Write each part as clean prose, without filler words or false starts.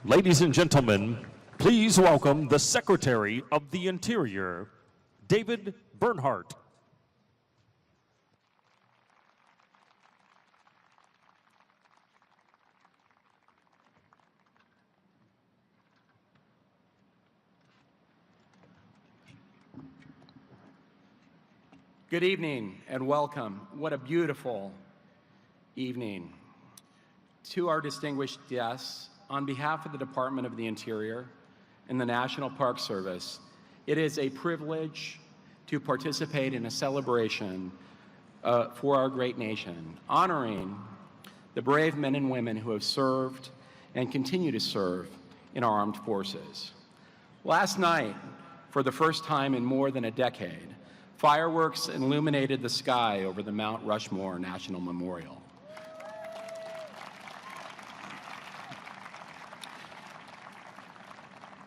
Ladies and gentlemen, please welcome the Secretary of the Interior, David Bernhardt. Good evening and welcome. What a beautiful evening. To our distinguished guests, on behalf of the Department of the Interior and the National Park Service, it is a privilege to participate in a celebration for our great nation, honoring the brave men and women who have served and continue to serve in our armed forces. Last night, for the first time in more than a decade, fireworks illuminated the sky over the Mount Rushmore National Memorial.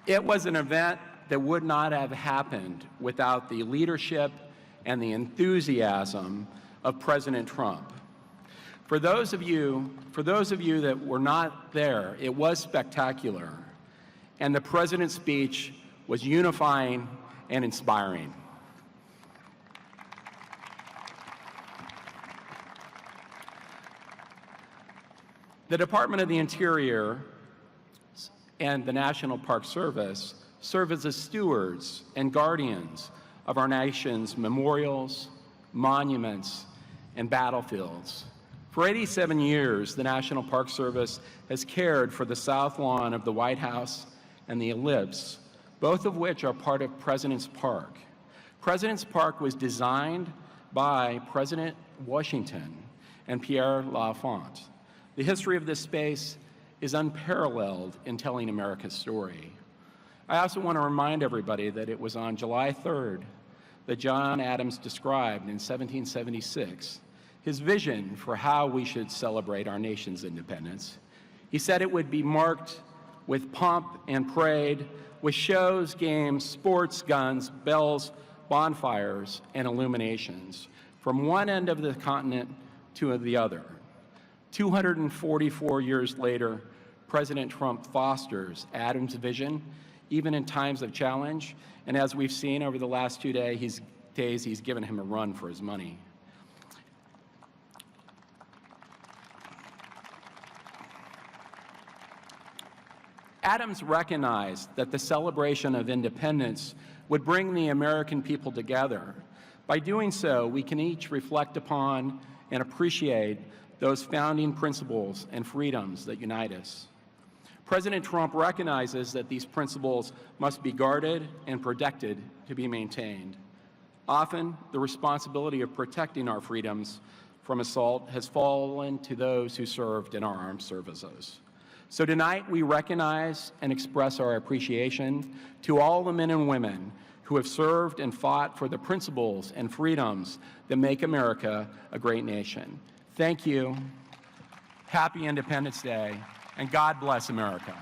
It was an event that would not have happened without the leadership and the enthusiasm of President Trump. For those of you that were not there, it was spectacular, and the president's speech was unifying and inspiring. The Department of the Interior and the National Park Service serve as the stewards and guardians of our nation's memorials, monuments, and battlefields. For 87 years, the National Park Service has cared for the South Lawn of the White House and the Ellipse, both of which are part of President's Park. President's Park was designed by President Washington and Pierre L'Enfant. The history of this space is unparalleled in telling America's story. I also want to remind everybody that it was on July 3rd that John Adams described in 1776 his vision for how we should celebrate our nation's independence. He said it would be marked with pomp and parade, with shows, games, sports, guns, bells, bonfires, and illuminations from one end of the continent to the other. 244 years later, President Trump fosters Adams' vision, even in times of challenge, and as we've seen over the last 2 days, he's given him a run for his money. Adams recognized that the celebration of independence would bring the American people together. By doing so, we can each reflect upon and appreciate those founding principles and freedoms that unite us. President Trump recognizes that these principles must be guarded and protected to be maintained. Often, the responsibility of protecting our freedoms from assault has fallen to those who served in our armed services. So tonight, we recognize and express our appreciation to all the men and women who have served and fought for the principles and freedoms that make America a great nation. Thank you. Happy Independence Day, and God bless America.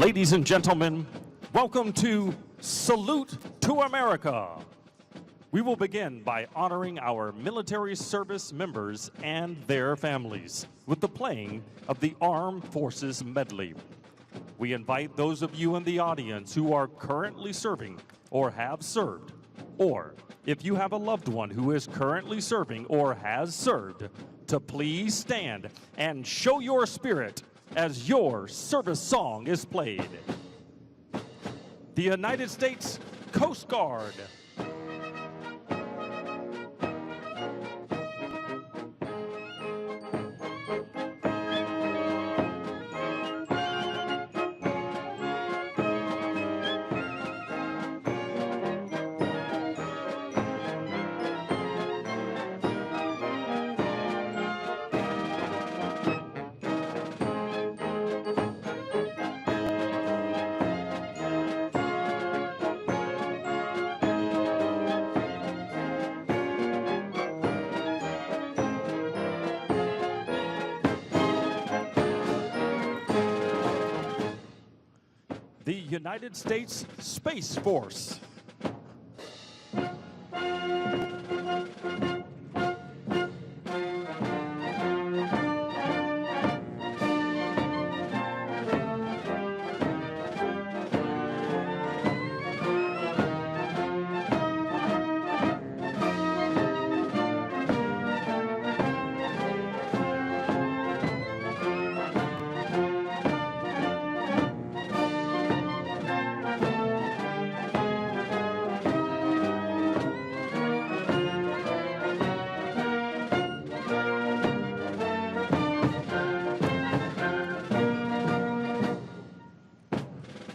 Ladies and gentlemen, welcome to Salute to America. We will begin by honoring our military service members and their families with the playing of the Armed Forces Medley. We invite those of you in the audience who are currently serving or have served, or if you have a loved one who is currently serving or has served, to please stand and show your spirit as your service song is played. The United States Coast Guard. The United States Space Force.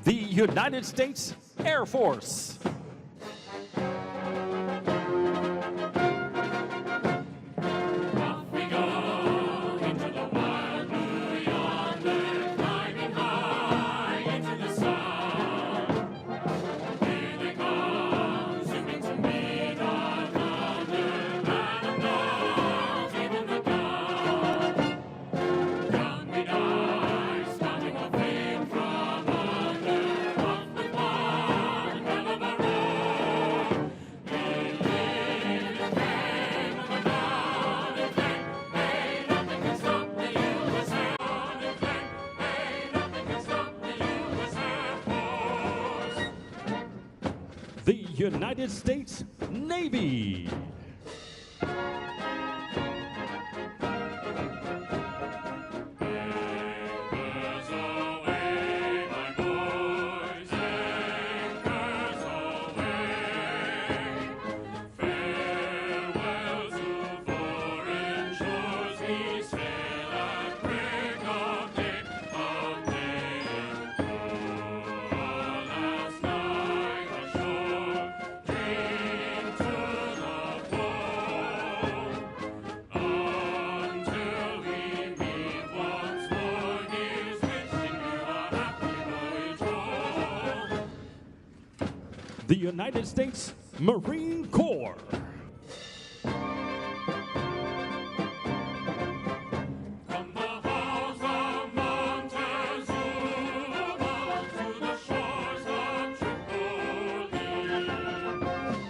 The United States Air Force. Off we go into the wild blue yonder, climbing high into the sun. Here they come, zooming to meet our thunder, animals, even the gun. Down we dive, stomping our fame from under, off with one hell of a roar. We live in fame of the dawn and flame. Hey, nothing can stop the U.S. Air Force. Hey, nothing can stop the U.S. Air Force. The United States Navy. Anchors away, my boys, anchors away. Farewell to foreign shores, we sail at break of day, of day. Oh, last night ashore, drink to the full, until we meet once more. Here's wishing you a happy voyage home. The United States Marine Corps. From the halls of Montezuma to the shores of Tripoli,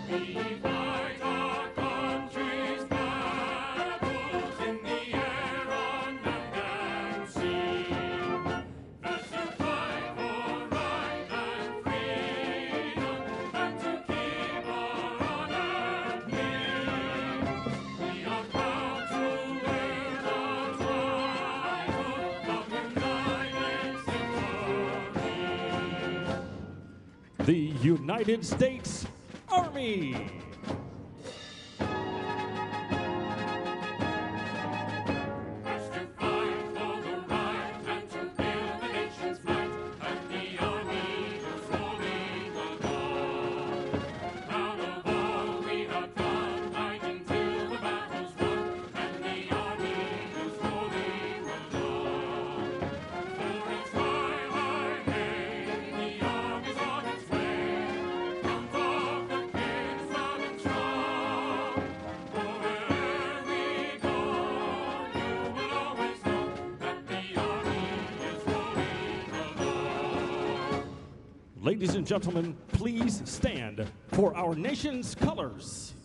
we fight our country's battles in the air, on land and sea. First to fight for right and freedom, and to keep our honor clean. We are proud to wear the title of United States Army. The United States Army. First to fight for the right and to build the nation's might, and the army goes rolling along. Proud of all we have done, fighting till the battle's won, and the army goes rolling along. For it's high, high, hey, the army's on its way. Count off the kids of Ladies and gentlemen, please stand for our nation's colors.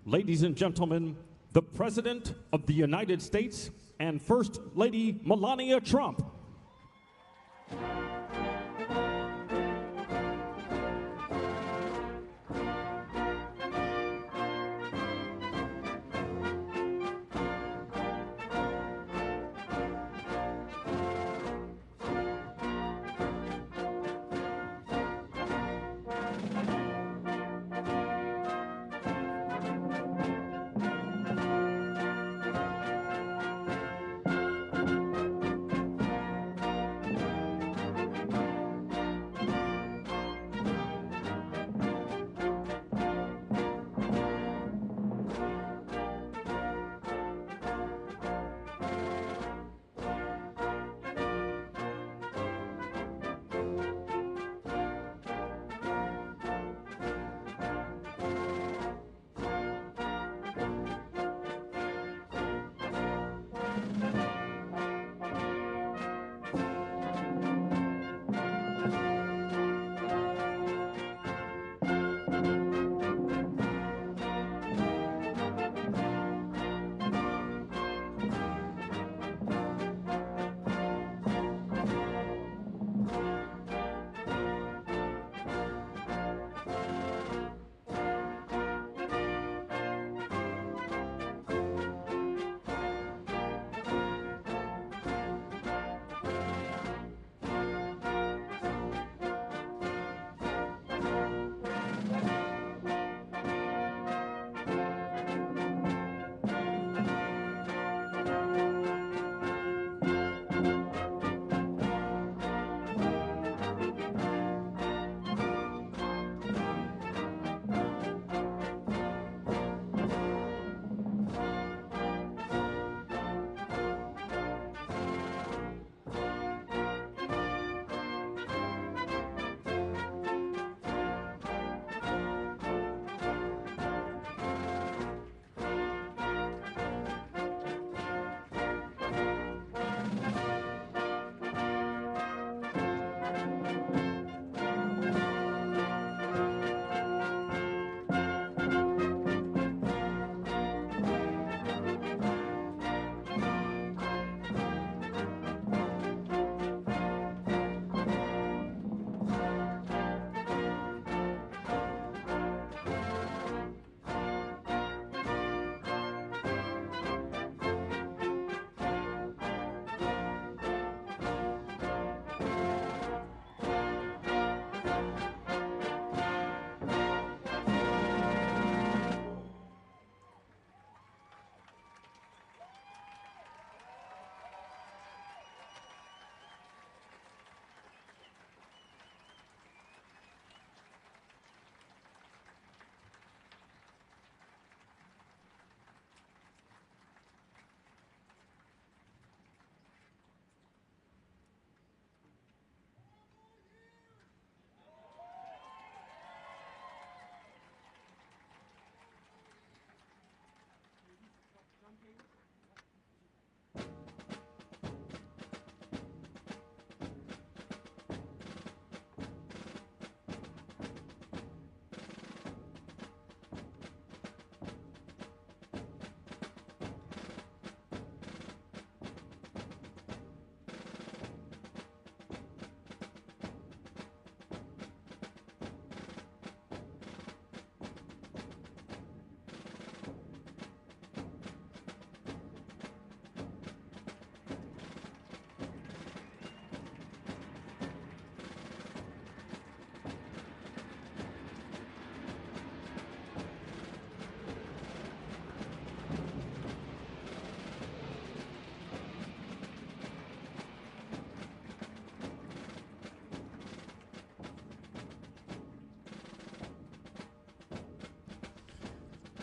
Ladies and gentlemen, the President of the United States and First Lady Melania Trump.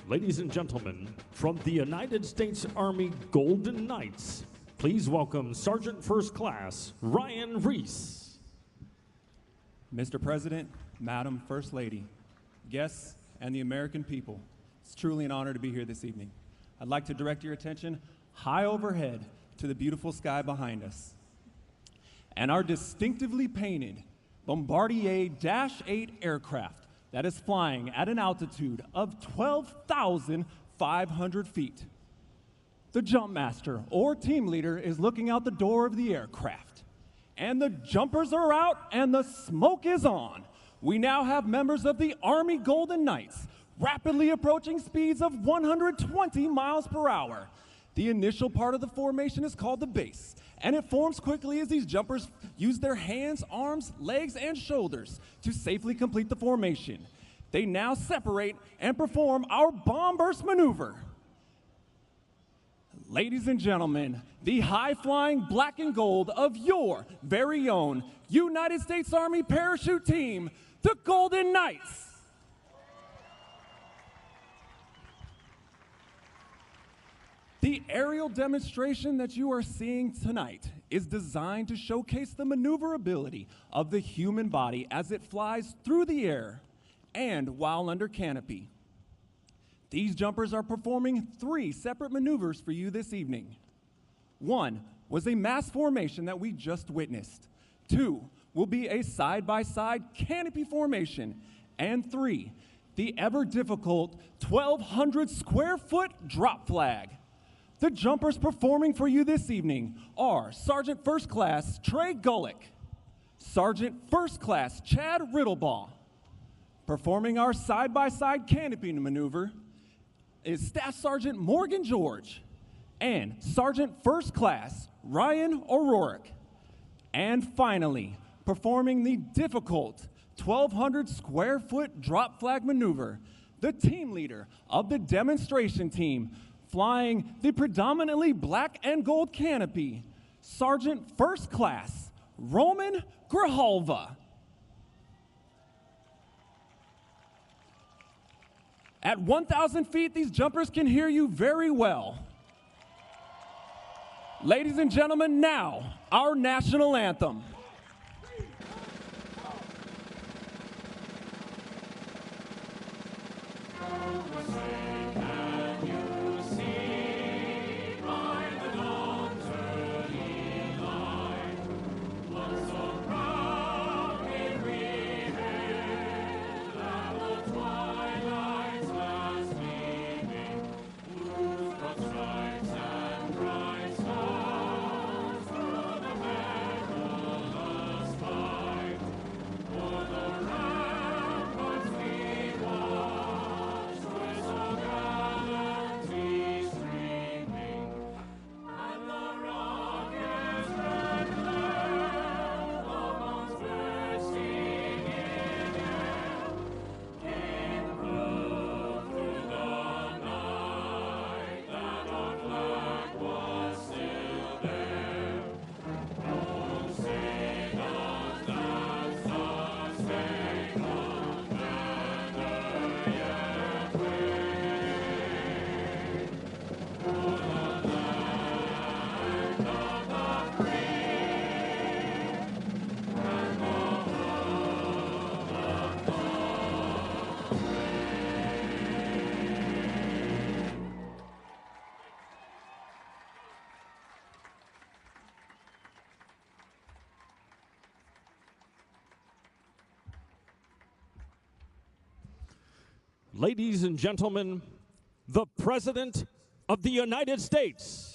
Ladies and gentlemen, from the United States Army Golden Knights, please welcome Sergeant First Class Ryan Reese. Mr. President, Madam First Lady, guests, and the American people, it's truly an honor to be here this evening. I'd like to direct your attention high overhead to the beautiful sky behind us and our distinctively painted Bombardier Dash 8 aircraft that is flying at an altitude of 12,500 feet. The jump master or team leader is looking out the door of the aircraft, and the jumpers are out and the smoke is on. We now have members of the Army Golden Knights rapidly approaching speeds of 120 miles per hour. The initial part of the formation is called the base, and it forms quickly as these jumpers use their hands, arms, legs, and shoulders to safely complete the formation. They now separate and perform our bomb burst maneuver. Ladies and gentlemen, the high-flying black and gold of your very own United States Army parachute team, the Golden Knights. The aerial demonstration that you are seeing tonight is designed to showcase the maneuverability of the human body as it flies through the air and while under canopy. These jumpers are performing 3 separate maneuvers for you this evening. 1 was a mass formation that we just witnessed. 2 will be a side-by-side canopy formation. And 3, the ever-difficult 1,200 square foot drop flag. The jumpers performing for you this evening are Sergeant First Class Trey Gullick, Sergeant First Class Chad Riddlebaugh. Performing our side-by-side canopy maneuver is Staff Sergeant Morgan George and Sergeant First Class Ryan O'Rourke. And finally, performing the difficult 1,200 square foot drop flag maneuver, the team leader of the demonstration team, flying the predominantly black and gold canopy, Sergeant First Class Roman Grijalva. At 1,000 feet, these jumpers can hear you very well. Ladies and gentlemen, now our national anthem. Ladies and gentlemen, the President of the United States.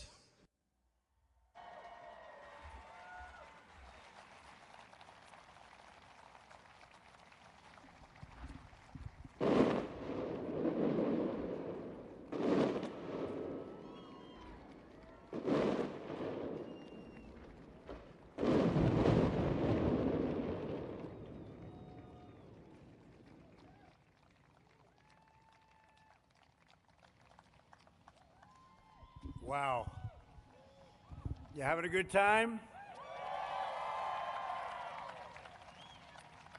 Wow. You having a good time?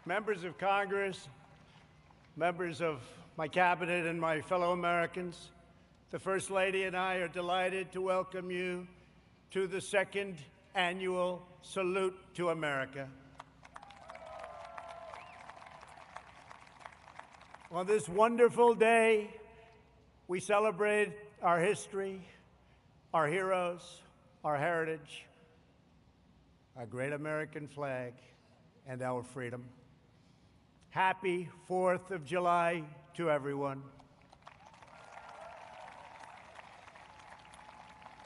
Members of Congress, members of my cabinet, and my fellow Americans, the First Lady and I are delighted to welcome you to the second annual Salute to America. On this wonderful day, we celebrate our history, our heroes, our heritage, our great American flag, and our freedom. Happy 4th of July to everyone.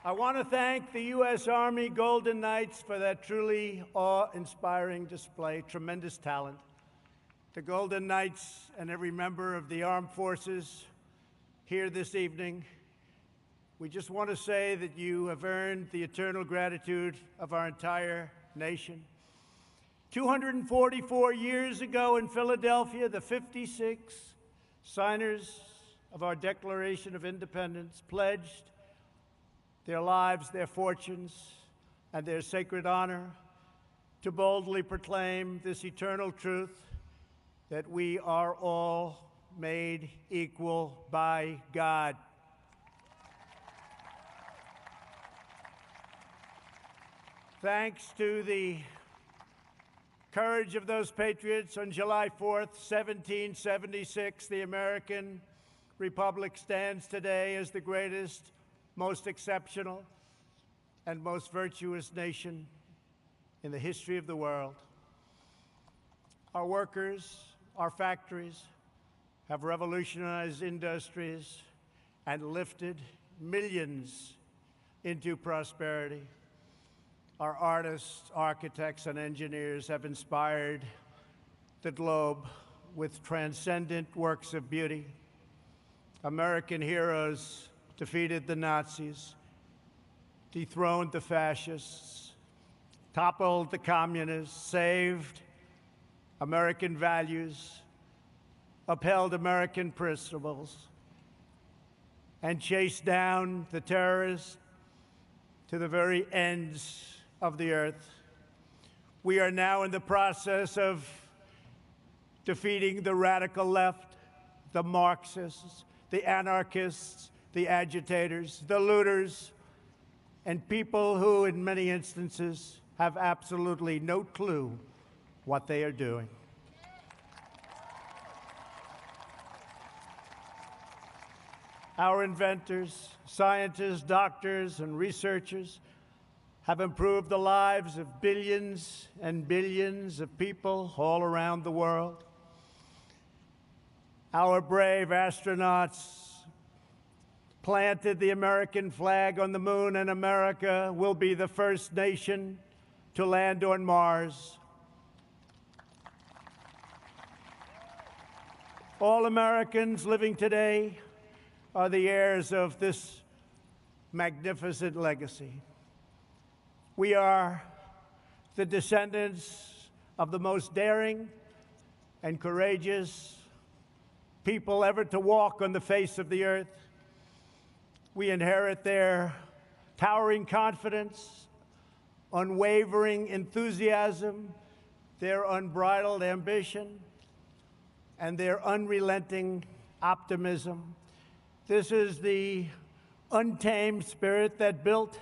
I want to thank the U.S. Army Golden Knights for that truly awe-inspiring display, tremendous talent. The Golden Knights and every member of the armed forces here this evening, we just want to say that you have earned the eternal gratitude of our entire nation. 244 years ago in Philadelphia, the 56 signers of our Declaration of Independence pledged their lives, their fortunes, and their sacred honor to boldly proclaim this eternal truth that we are all made equal by God. Thanks to the courage of those patriots, on July 4th, 1776, the American Republic stands today as the greatest, most exceptional, and most virtuous nation in the history of the world. Our workers, our factories have revolutionized industries and lifted millions into prosperity. Our artists, architects, and engineers have inspired the globe with transcendent works of beauty. American heroes defeated the Nazis, dethroned the fascists, toppled the communists, saved American values, upheld American principles, and chased down the terrorists to the very ends of the earth. We are now in the process of defeating the radical left, the Marxists, the anarchists, the agitators, the looters, and people who, in many instances, have absolutely no clue what they are doing. Our inventors, scientists, doctors, and researchers have improved the lives of billions and billions of people all around the world. Our brave astronauts planted the American flag on the moon, and America will be the first nation to land on Mars. All Americans living today are the heirs of this magnificent legacy. We are the descendants of the most daring and courageous people ever to walk on the face of the earth. We inherit their towering confidence, unwavering enthusiasm, their unbridled ambition, and their unrelenting optimism. This is the untamed spirit that built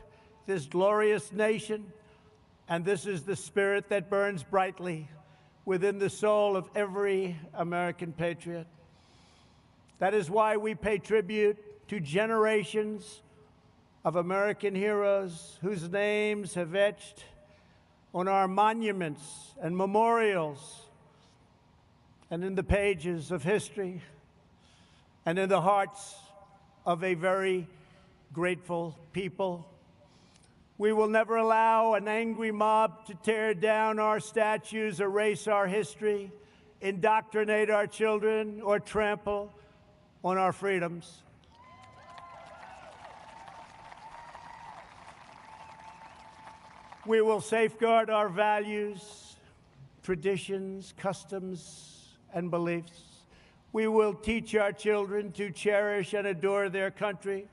this glorious nation, and this is the spirit that burns brightly within the soul of every American patriot. That is why we pay tribute to generations of American heroes whose names have etched on our monuments and memorials and in the pages of history and in the hearts of a very grateful people. We will never allow an angry mob to tear down our statues, erase our history, indoctrinate our children, or trample on our freedoms. We will safeguard our values, traditions, customs, and beliefs. We will teach our children to cherish and adore their country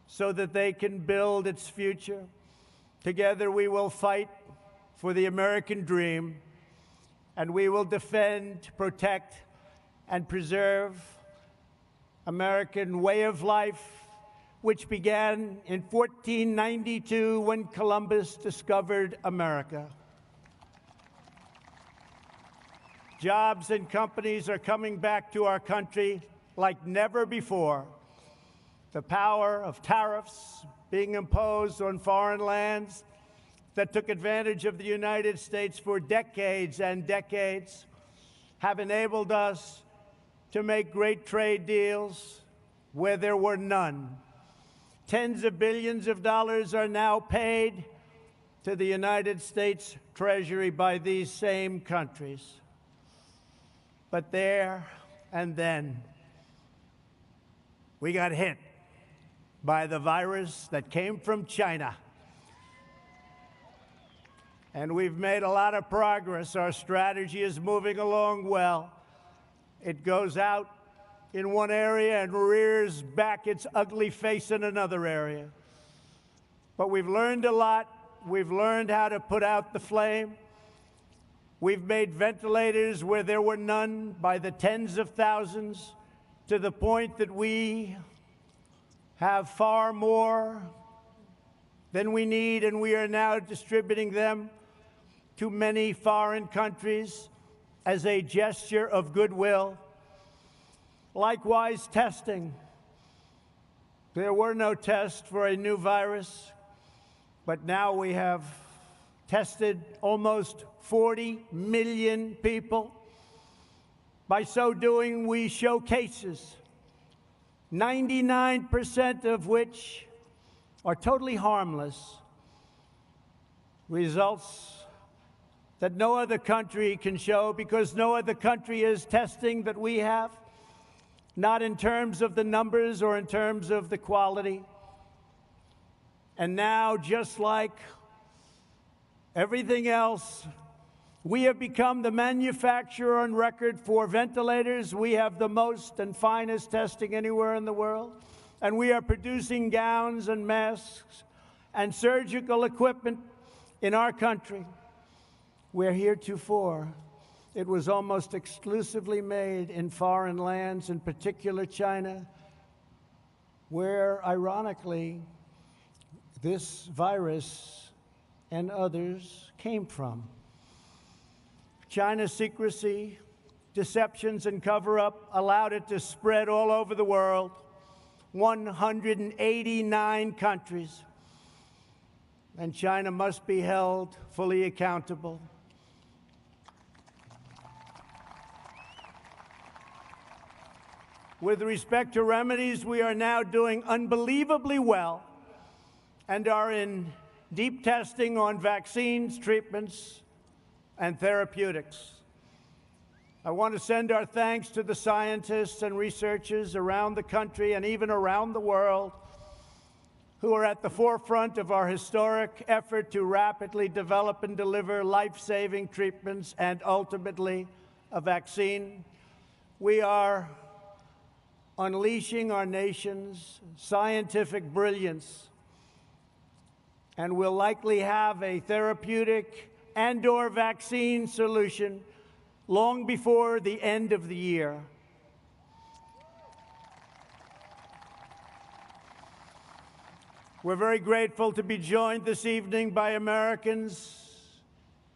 so that they can build its future. Together we will fight for the American dream, and we will defend, protect, and preserve American way of life, which began in 1492 when Columbus discovered America. Jobs and companies are coming back to our country like never before. The power of tariffs being imposed on foreign lands that took advantage of the United States for decades and decades have enabled us to make great trade deals where there were none. Tens of billions of dollars are now paid to the United States Treasury by these same countries. But there and then, we got hit by the virus that came from China. And we've made a lot of progress. Our strategy is moving along well. It goes out in one area and rears back its ugly face in another area. But we've learned a lot. We've learned how to put out the flame. We've made ventilators where there were none by the tens of thousands, to the point that we have far more than we need, and we are now distributing them to many foreign countries as a gesture of goodwill. Likewise, testing. There were no tests for a new virus, but now we have tested almost 40 million people. By so doing, we show cases, 99% of which are totally harmless, results that no other country can show, because no other country is testing that we have, not in terms of the numbers or in terms of the quality. And now, just like everything else, we have become the manufacturer on record for ventilators. We have the most and finest testing anywhere in the world. And we are producing gowns and masks and surgical equipment in our country, where heretofore it was almost exclusively made in foreign lands, in particular China, where, ironically, this virus and others came from. China's secrecy, deceptions, and cover-up allowed it to spread all over the world, 189 countries. And China must be held fully accountable. With respect to remedies, we are now doing unbelievably well and are in deep testing on vaccines, treatments, and therapeutics. I want to send our thanks to the scientists and researchers around the country and even around the world who are at the forefront of our historic effort to rapidly develop and deliver life-saving treatments and ultimately a vaccine. We are unleashing our nation's scientific brilliance, and will likely have a therapeutic and/or vaccine solution long before the end of the year. We're very grateful to be joined this evening by Americans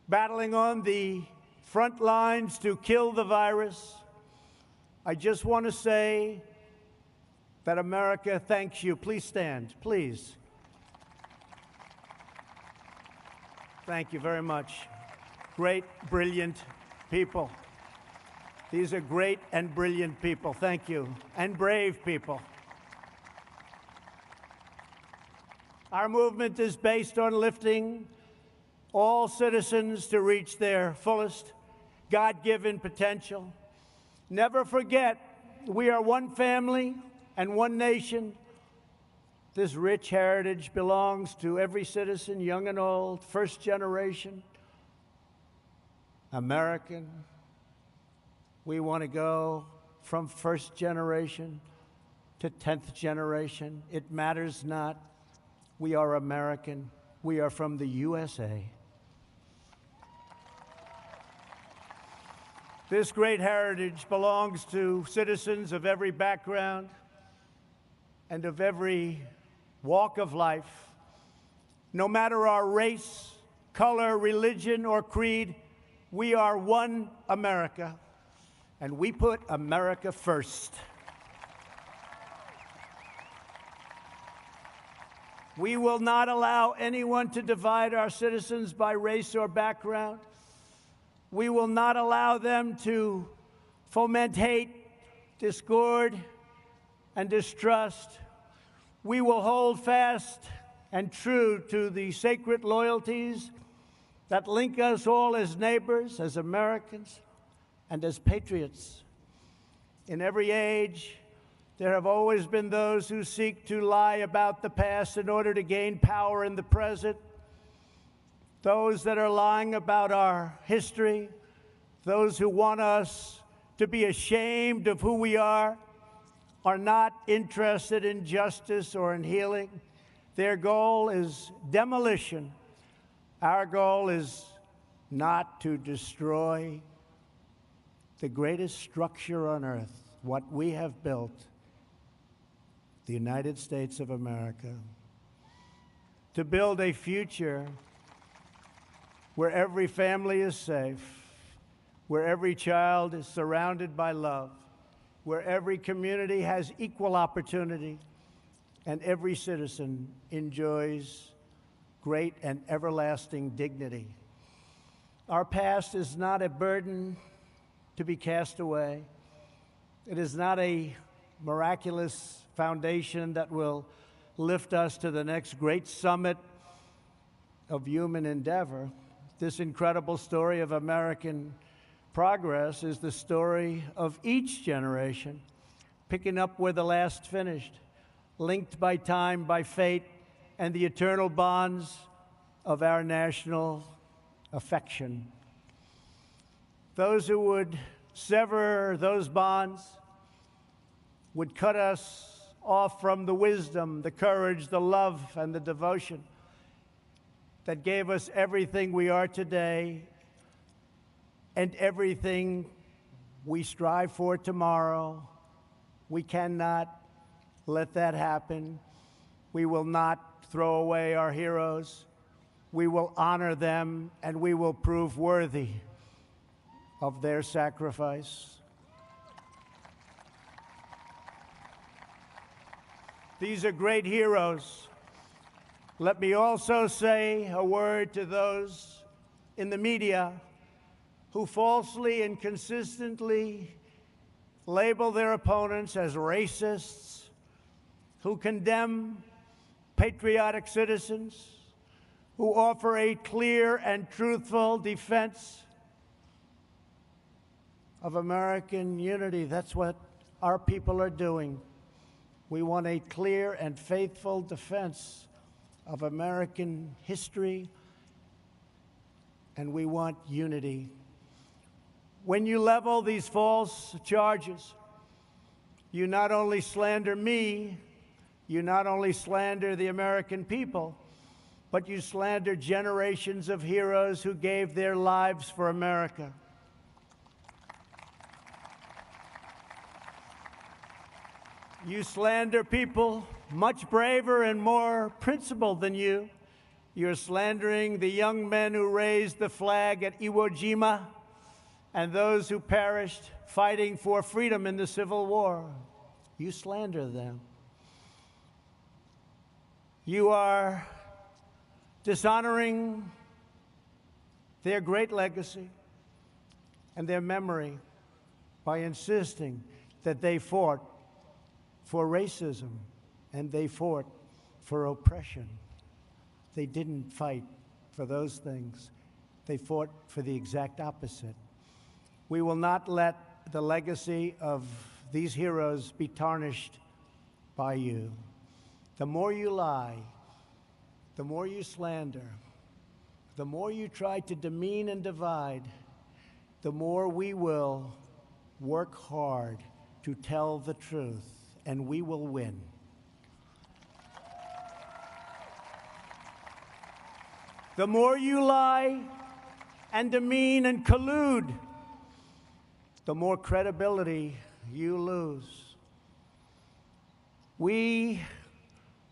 battling on the front lines to kill the virus. I just want to say that America thanks you. Please stand, please. Thank you very much. Great, brilliant people. These are great and brilliant people. Thank you. And brave people. Our movement is based on lifting all citizens to reach their fullest God-given potential. Never forget, we are one family and one nation. This rich heritage belongs to every citizen, young and old, first generation American. We want to go from first generation to 10th generation. It matters not. We are American. We are from the USA. This great heritage belongs to citizens of every background and of every walk of life. No matter our race, color, religion, or creed, we are one America, and we put America first. We will not allow anyone to divide our citizens by race or background. We will not allow them to foment hate, discord, and distrust. We will hold fast and true to the sacred loyalties that link us all as neighbors, as Americans, and as patriots. In every age, there have always been those who seek to lie about the past in order to gain power in the present. Those that are lying about our history, those who want us to be ashamed of who we are not interested in justice or in healing. Their goal is demolition. Our goal is not to destroy the greatest structure on earth, what we have built, the United States of America, to build a future where every family is safe, where every child is surrounded by love, where every community has equal opportunity, and every citizen enjoys great and everlasting dignity. Our past is not a burden to be cast away. It is not a miraculous foundation that will lift us to the next great summit of human endeavor. This incredible story of American progress is the story of each generation, picking up where the last finished, linked by time, by fate, and the eternal bonds of our national affection. Those who would sever those bonds would cut us off from the wisdom, the courage, the love, and the devotion that gave us everything we are today and everything we strive for tomorrow. We cannot let that happen. We will not throw away our heroes. We will honor them, and we will prove worthy of their sacrifice. These are great heroes. Let me also say a word to those in the media who falsely and consistently label their opponents as racists, who condemn patriotic citizens, who offer a clear and truthful defense of American unity. That's what our people are doing. We want a clear and faithful defense of American history, and we want unity. When you level these false charges, you not only slander me, you not only slander the American people, but you slander generations of heroes who gave their lives for America. You slander people much braver and more principled than you. You're slandering the young men who raised the flag at Iwo Jima and those who perished fighting for freedom in the Civil War. You slander them. You are dishonoring their great legacy and their memory by insisting that they fought for racism and they fought for oppression. They didn't fight for those things. They fought for the exact opposite. We will not let the legacy of these heroes be tarnished by you. The more you lie, the more you slander, the more you try to demean and divide, the more we will work hard to tell the truth, and we will win. The more you lie and demean and collude, the more credibility you lose. We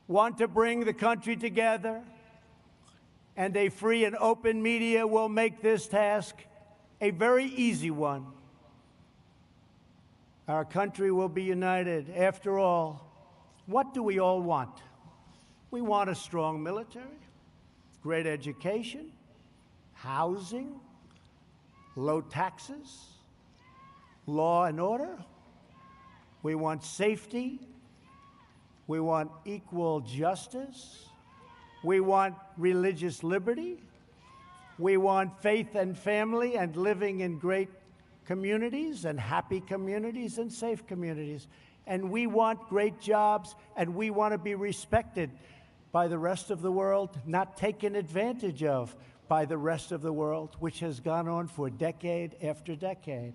want to bring the country together, and a free and open media will make this task a very easy one. Our country will be united. After all, what do we all want? We want a strong military, great education, housing, low taxes, law and order. We want safety. We want equal justice. We want religious liberty. We want faith and family and living in great communities and happy communities and safe communities. And we want great jobs, and we want to be respected by the rest of the world, not taken advantage of by the rest of the world, which has gone on for decade after decade.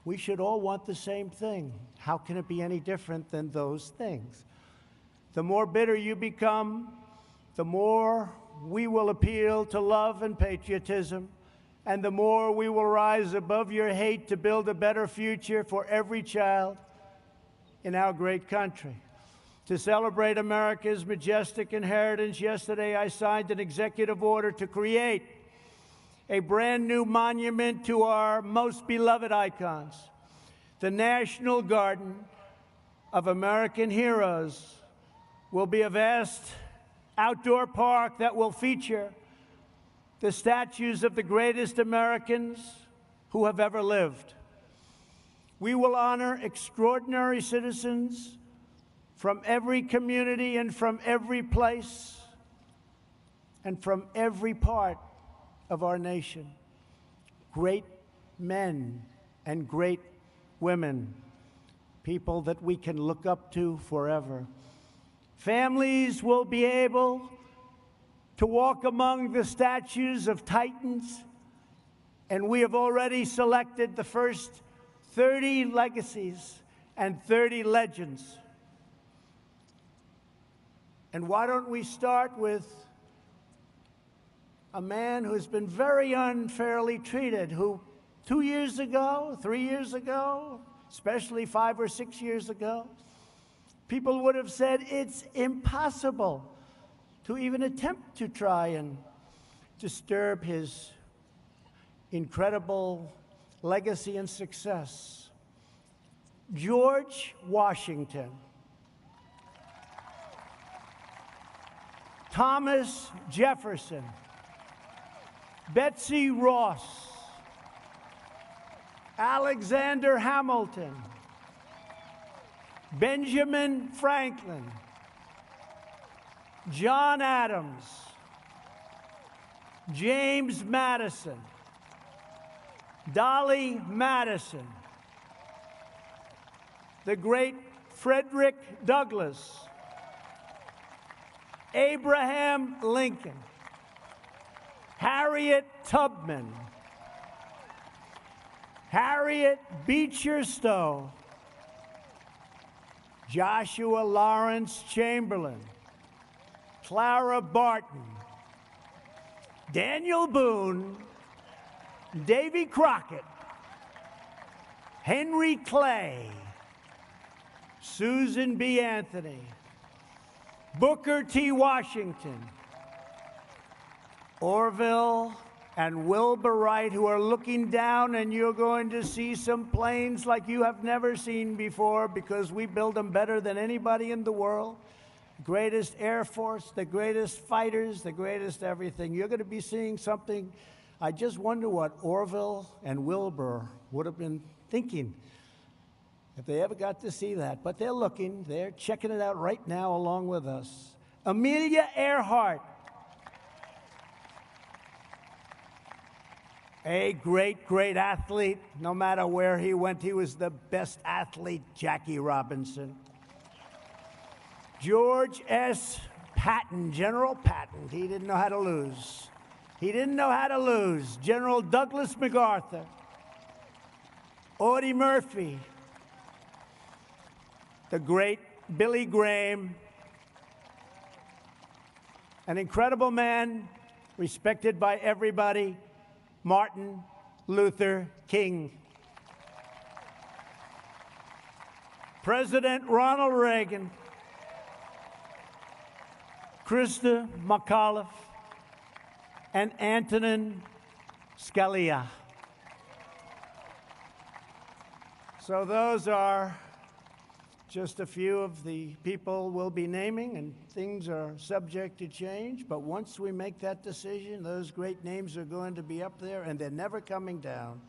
We should all want the same thing. How can it be any different than those things? The more bitter you become, the more we will appeal to love and patriotism, and the more we will rise above your hate to build a better future for every child in our great country. To celebrate America's majestic inheritance, yesterday I signed an executive order to create a brand new monument to our most beloved icons. The National Garden of American Heroes will be a vast outdoor park that will feature the statues of the greatest Americans who have ever lived. We will honor extraordinary citizens from every community and from every place and from every part of our nation. Great men and great women, people that we can look up to forever. Families will be able to walk among the statues of titans, and we have already selected the first 30 legacies and 30 legends. And why don't we start with a man who's been very unfairly treated, who 2 years ago, 3 years ago, especially 5 or 6 years ago, people would have said it's impossible to even attempt to try and disturb his incredible legacy and success. George Washington, Thomas Jefferson, Betsy Ross, Alexander Hamilton, Benjamin Franklin, John Adams, James Madison, Dolly Madison, the great Frederick Douglass, Abraham Lincoln, Harriet Tubman, Harriet Beecher Stowe, Joshua Lawrence Chamberlain, Clara Barton, Daniel Boone, Davy Crockett, Henry Clay, Susan B. Anthony, Booker T. Washington, Orville and Wilbur Wright, who are looking down, and you're going to see some planes like you have never seen before, because we build them better than anybody in the world. Greatest Air Force, the greatest fighters, the greatest everything. You're going to be seeing something. I just wonder what Orville and Wilbur would have been thinking if they ever got to see that. But they're looking, they're checking it out right now along with us. Amelia Earhart, a great, great athlete. No matter where he went, he was the best athlete. Jackie Robinson. George S. Patton, General Patton. He didn't know how to lose. He didn't know how to lose. General Douglas MacArthur. Audie Murphy. The great Billy Graham. An incredible man, respected by everybody, Martin Luther King. President Ronald Reagan, Krista McAuliffe, and Antonin Scalia. So those are just a few of the people we'll be naming, and things are subject to change. But once we make that decision, those great names are going to be up there, and they're never coming down.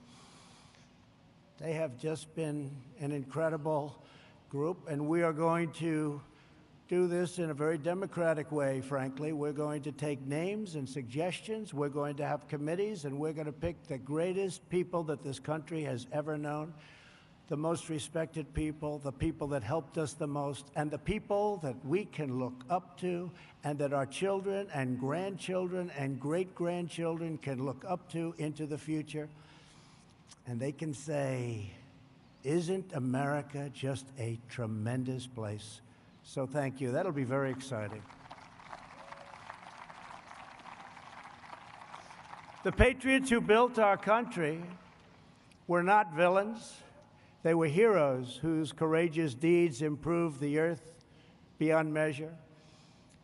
They have just been an incredible group, and we are going to do this in a very democratic way, frankly. We're going to take names and suggestions. We're going to have committees, and we're going to pick the greatest people that this country has ever known, the most respected people, the people that helped us the most, and the people that we can look up to and that our children and grandchildren and great-grandchildren can look up to into the future. And they can say, isn't America just a tremendous place? So thank you. That'll be very exciting. The patriots who built our country were not villains. They were heroes whose courageous deeds improved the earth beyond measure.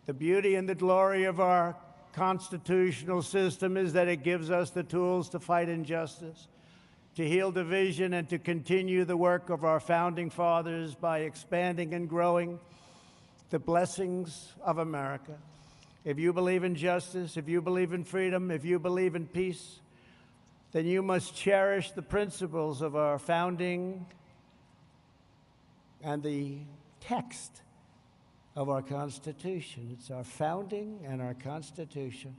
The beauty and the glory of our constitutional system is that it gives us the tools to fight injustice, to heal division, and to continue the work of our founding fathers by expanding and growing the blessings of America. If you believe in justice, if you believe in freedom, if you believe in peace, then you must cherish the principles of our founding and the text of our Constitution. It's our founding and our Constitution.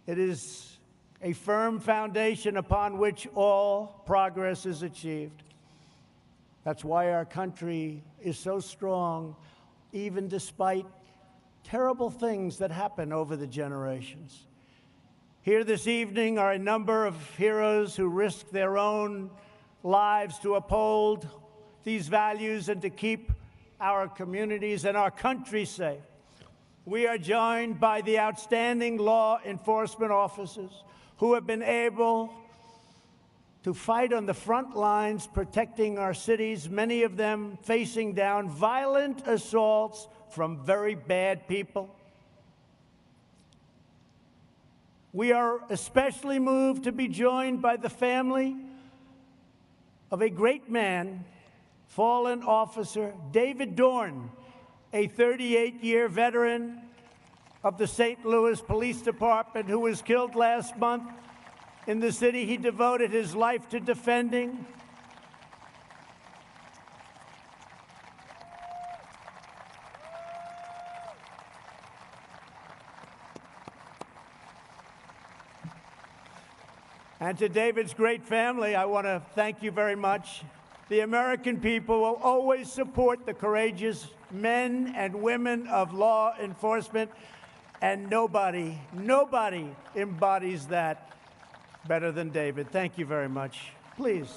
It is a firm foundation upon which all progress is achieved. That's why our country is so strong, even despite terrible things that happen over the generations. Here this evening are a number of heroes who risked their own lives to uphold these values and to keep our communities and our country safe. We are joined by the outstanding law enforcement officers who have been able to fight on the front lines, protecting our cities, many of them facing down violent assaults from very bad people. We are especially moved to be joined by the family of a great man, fallen officer David Dorn, a 38-year veteran of the St. Louis Police Department who was killed last month in the city he devoted his life to defending. And to David's great family, I want to thank you very much. The American people will always support the courageous men and women of law enforcement, and nobody embodies that better than David. Thank you very much. Please.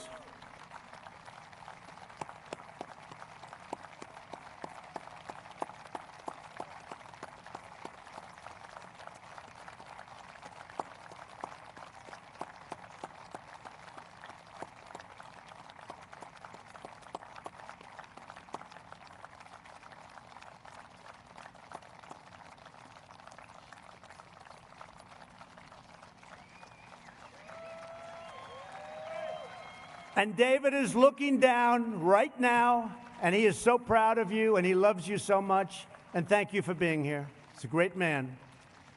And David is looking down right now, and he is so proud of you, and he loves you so much. And thank you for being here. It's a great man.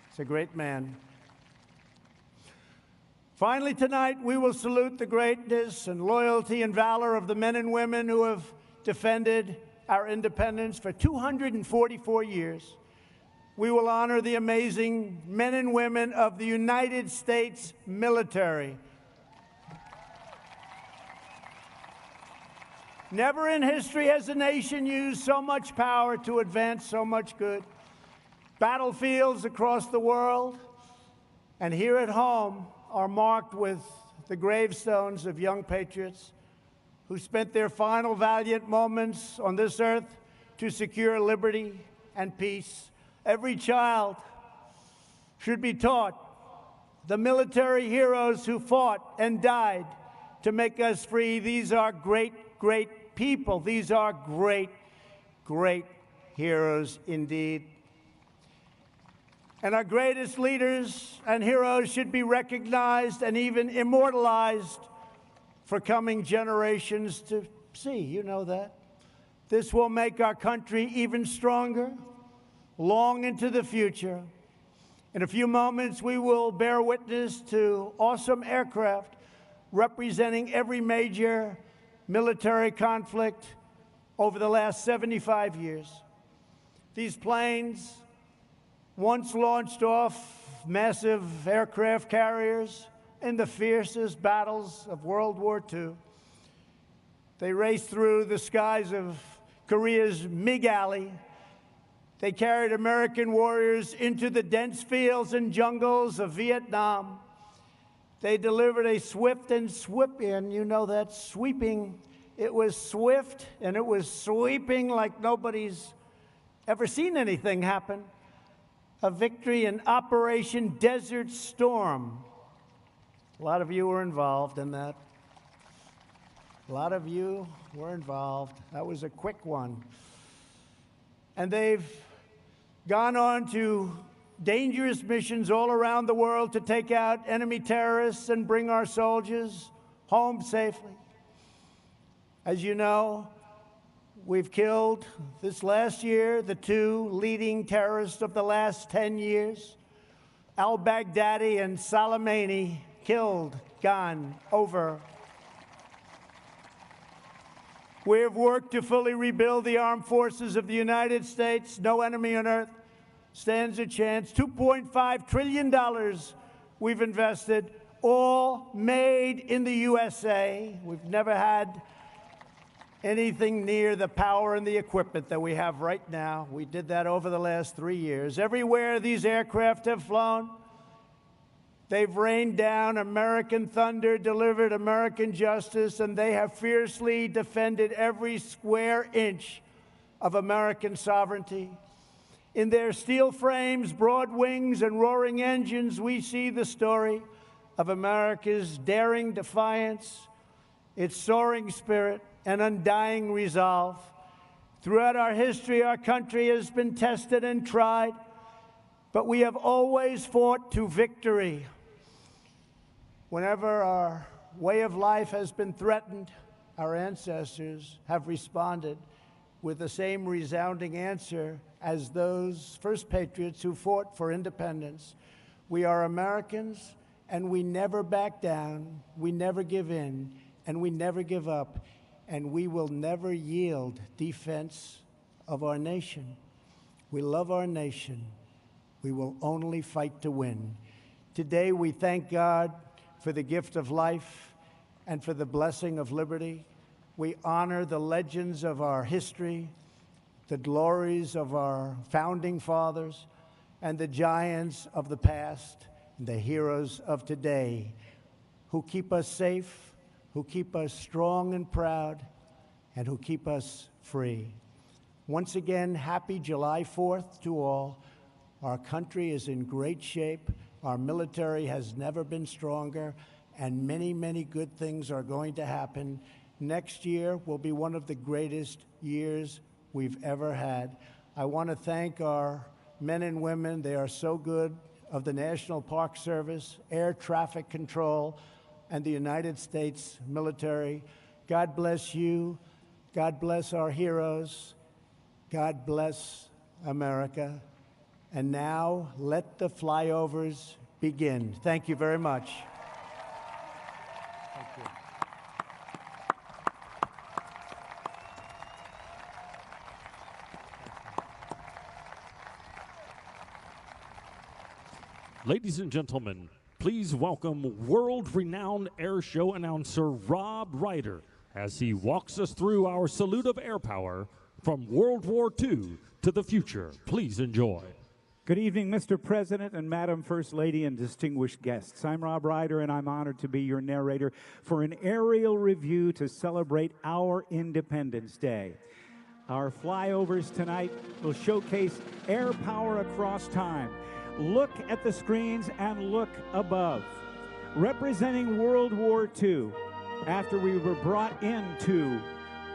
It's a great man. Finally, tonight, we will salute the greatness and loyalty and valor of the men and women who have defended our independence for 244 years. We will honor the amazing men and women of the United States military. Never in history has a nation used so much power to advance so much good. Battlefields across the world and here at home are marked with the gravestones of young patriots who spent their final valiant moments on this earth to secure liberty and peace. Every child should be taught the military heroes who fought and died to make us free. These are great people. These are great, great heroes indeed. And our greatest leaders and heroes should be recognized and even immortalized for coming generations to see. You know that. This will make our country even stronger, long into the future. In a few moments, we will bear witness to awesome aircraft representing every major military conflict over the last 75 years. These planes once launched off massive aircraft carriers in the fiercest battles of World War II. They raced through the skies of Korea's MiG Alley. They carried American warriors into the dense fields and jungles of Vietnam. They delivered a swift and sweeping, you know that, sweeping. It was swift and it was sweeping like nobody's ever seen anything happen. A victory in Operation Desert Storm. A lot of you were involved in that. A lot of you were involved. That was a quick one. And they've gone on to dangerous missions all around the world to take out enemy terrorists and bring our soldiers home safely. As you know, we've killed this last year the two leading terrorists of the last 10 years, al-Baghdadi and Soleimani, killed, gone, over. We have worked to fully rebuild the armed forces of the United States. No enemy on earth stands a chance. $2.5 trillion we've invested, all made in the USA. We've never had anything near the power and the equipment that we have right now. We did that over the last 3 years. Everywhere these aircraft have flown, they've rained down American thunder, delivered American justice, and they have fiercely defended every square inch of American sovereignty. In their steel frames, broad wings, and roaring engines, we see the story of America's daring defiance, its soaring spirit, and undying resolve. Throughout our history, our country has been tested and tried, but we have always fought to victory. Whenever our way of life has been threatened, our ancestors have responded with the same resounding answer as those first patriots who fought for independence. We are Americans, and we never back down, we never give in, and we never give up, and we will never yield defense of our nation. We love our nation. We will only fight to win. Today, we thank God for the gift of life and for the blessing of liberty. We honor the legends of our history, the glories of our founding fathers, and the giants of the past, and the heroes of today, who keep us safe, who keep us strong and proud, and who keep us free. Once again, happy July 4th to all. Our country is in great shape. Our military has never been stronger, and many, many good things are going to happen. Next year will be one of the greatest years we've ever had. I want to thank our men and women. They are so good, of the National Park Service, Air Traffic Control, and the United States military. God bless you. God bless our heroes. God bless America. And now, let the flyovers begin. Thank you very much. Thank you. Ladies and gentlemen, please welcome world-renowned air show announcer Rob Ryder as he walks us through our salute of air power from World War II to the future. Please enjoy. Good evening, Mr. President and Madam First Lady and distinguished guests. I'm Rob Ryder, and I'm honored to be your narrator for an aerial review to celebrate our Independence Day. Our flyovers tonight will showcase air power across time. Look at the screens and look above. Representing World War II, after we were brought into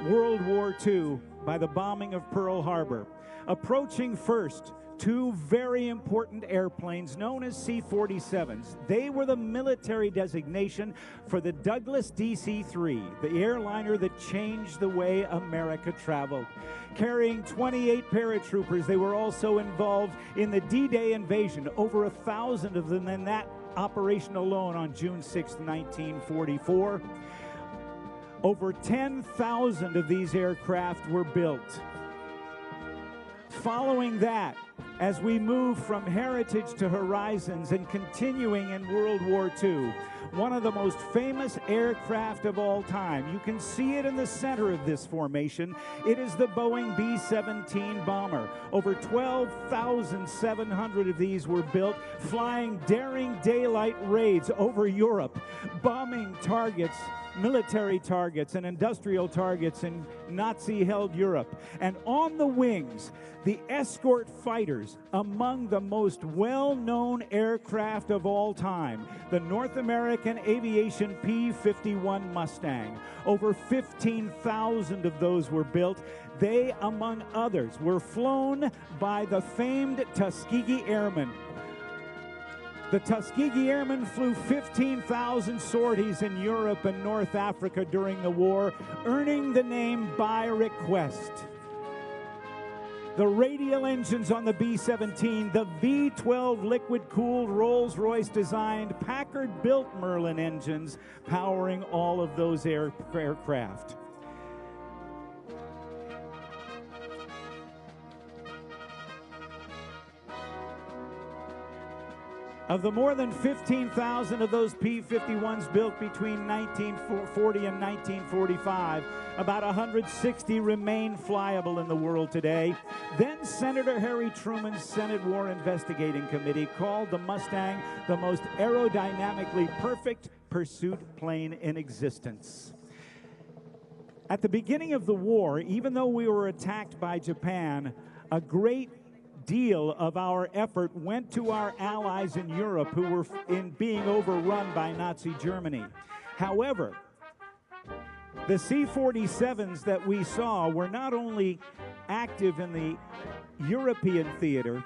World War II by the bombing of Pearl Harbor. Approaching first, two very important airplanes known as C-47s. They were the military designation for the Douglas DC-3, the airliner that changed the way America traveled. Carrying 28 paratroopers, they were also involved in the D-Day invasion, over 1,000 of them in that operation alone on June 6, 1944. Over 10,000 of these aircraft were built. Following that, as we move from heritage to horizons and continuing in World War II, one of the most famous aircraft of all time. You can see it in the center of this formation. It is the Boeing B-17 bomber. Over 12,700 of these were built, flying daring daylight raids over Europe, bombing targets, military targets and industrial targets in Nazi-held Europe. And on the wings, the escort fighters, among the most well-known aircraft of all time, the North American Aviation P-51 Mustang. Over 15,000 of those were built. They, among others, were flown by the famed Tuskegee Airmen. The Tuskegee Airmen flew 15,000 sorties in Europe and North Africa during the war, earning the name by request. The radial engines on the B-17, the V-12 liquid-cooled Rolls-Royce designed Packard-built Merlin engines powering all of those aircraft. Of the more than 15,000 of those P-51s built between 1940 and 1945, about 160 remain flyable in the world today. Then Senator Harry Truman's Senate War Investigating Committee called the Mustang the most aerodynamically perfect pursuit plane in existence. At the beginning of the war, even though we were attacked by Japan, a great deal of our effort went to our allies in Europe who were being overrun by Nazi Germany. However, the C-47s that we saw were not only active in the European theater,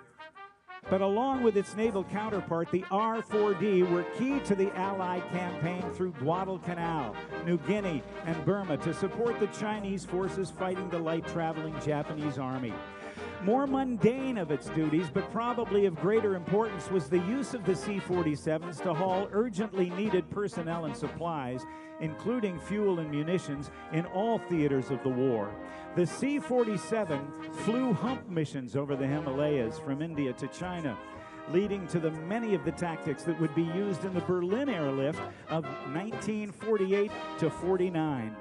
but along with its naval counterpart, the R-4D, were key to the Allied campaign through Guadalcanal, New Guinea, and Burma to support the Chinese forces fighting the light-traveling Japanese army. More mundane of its duties, but probably of greater importance, was the use of the C-47s to haul urgently needed personnel and supplies, including fuel and munitions, in all theaters of the war. The C-47 flew hump missions over the Himalayas from India to China, leading to the many of the tactics that would be used in the Berlin airlift of 1948 to 49.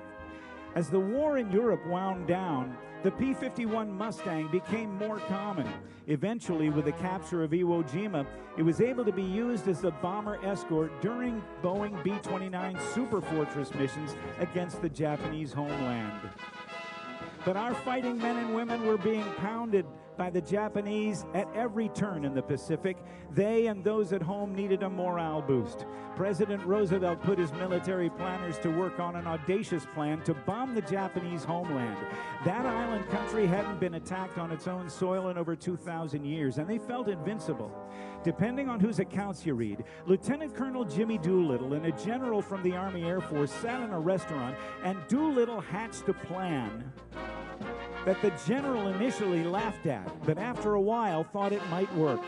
As the war in Europe wound down, the P-51 Mustang became more common. Eventually, with the capture of Iwo Jima, it was able to be used as a bomber escort during Boeing B-29 Super Fortress missions against the Japanese homeland. But our fighting men and women were being pounded by the Japanese at every turn in the Pacific. They and those at home needed a morale boost. President Roosevelt put his military planners to work on an audacious plan to bomb the Japanese homeland. That island country hadn't been attacked on its own soil in over 2,000 years, and they felt invincible. Depending on whose accounts you read, Lieutenant Colonel Jimmy Doolittle and a general from the Army Air Force sat in a restaurant, and Doolittle hatched a plan that the general initially laughed at, but after a while thought it might work.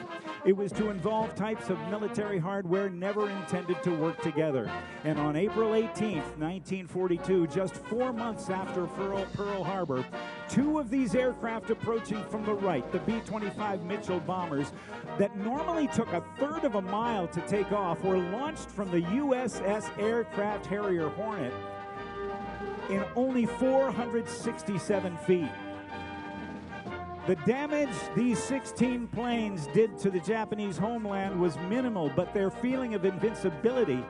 It was to involve types of military hardware never intended to work together. And on April 18th, 1942, just 4 months after Pearl Harbor, two of these aircraft approaching from the right, the B-25 Mitchell bombers, that normally took a third of a mile to take off, were launched from the USS Aircraft Harrier Hornet in only 467 feet. The damage these 16 planes did to the Japanese homeland was minimal, but their feeling of invincibility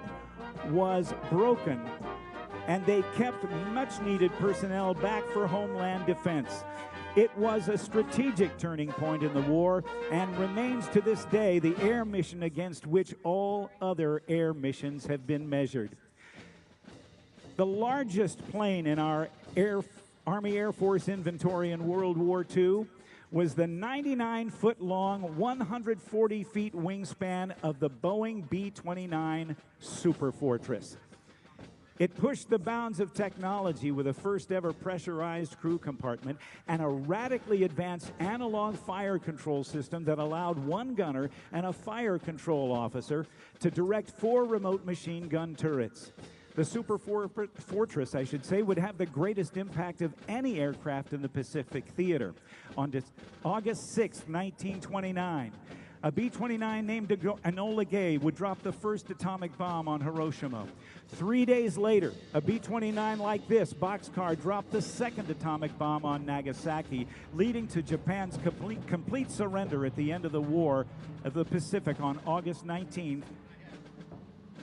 was broken, and they kept much-needed personnel back for homeland defense. It was a strategic turning point in the war and remains to this day the air mission against which all other air missions have been measured. The largest plane in our air Army Air Force inventory in World War II was the 99-foot-long, 140-feet wingspan of the Boeing B-29 Superfortress. It pushed the bounds of technology with a first-ever pressurized crew compartment and a radically advanced analog fire control system that allowed one gunner and a fire control officer to direct 4 remote machine gun turrets. The Superfortress, I should say, would have the greatest impact of any aircraft in the Pacific theater. On August 6, 1929, a B-29 named Enola Gay would drop the first atomic bomb on Hiroshima. 3 days later, a B-29 like this boxcar dropped the second atomic bomb on Nagasaki, leading to Japan's complete surrender at the end of the War of the Pacific on August 14th,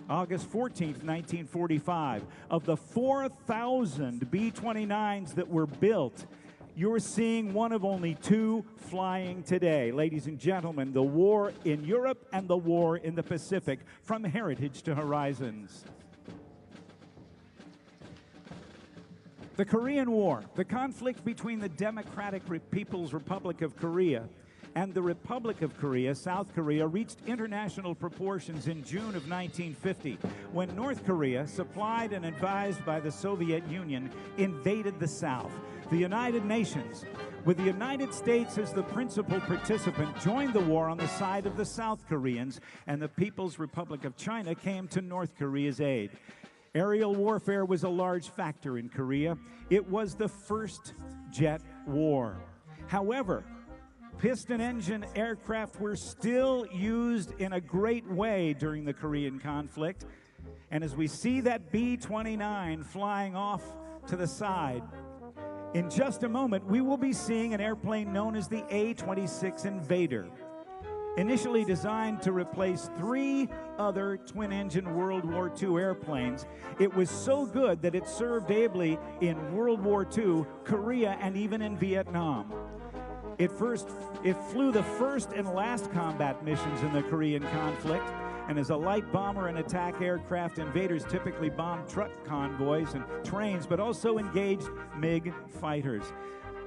1945. Of the 4,000 B-29s that were built, you're seeing one of only 2 flying today. Ladies and gentlemen, the war in Europe and the war in the Pacific, from heritage to horizons. The Korean War, the conflict between the Democratic People's Republic of Korea and the Republic of Korea, South Korea, reached international proportions in June of 1950, when North Korea, supplied and advised by the Soviet Union, invaded the South. The United Nations, with the United States as the principal participant, joined the war on the side of the South Koreans, and the People's Republic of China came to North Korea's aid. Aerial warfare was a large factor in Korea. It was the first jet war. However, piston engine aircraft were still used in a great way during the Korean conflict. And as we see that B-29 flying off to the side, in just a moment, we will be seeing an airplane known as the A26 Invader. Initially designed to replace 3 other twin-engine World War II airplanes, it was so good that it served ably in World War II, Korea, and even in Vietnam. It flew the first and last combat missions in the Korean conflict, and as a light bomber and attack aircraft, Invaders typically bombed truck convoys and trains, but also engaged MiG fighters.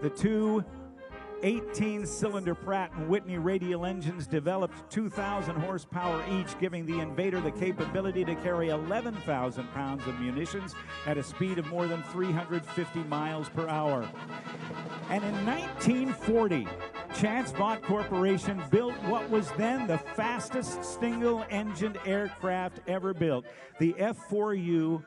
The 2 18-cylinder Pratt & Whitney radial engines developed 2,000 horsepower each, giving the Invader the capability to carry 11,000 pounds of munitions at a speed of more than 350 miles per hour. And in 1940, Chance Vought Corporation built what was then the fastest single-engined aircraft ever built, the F-4U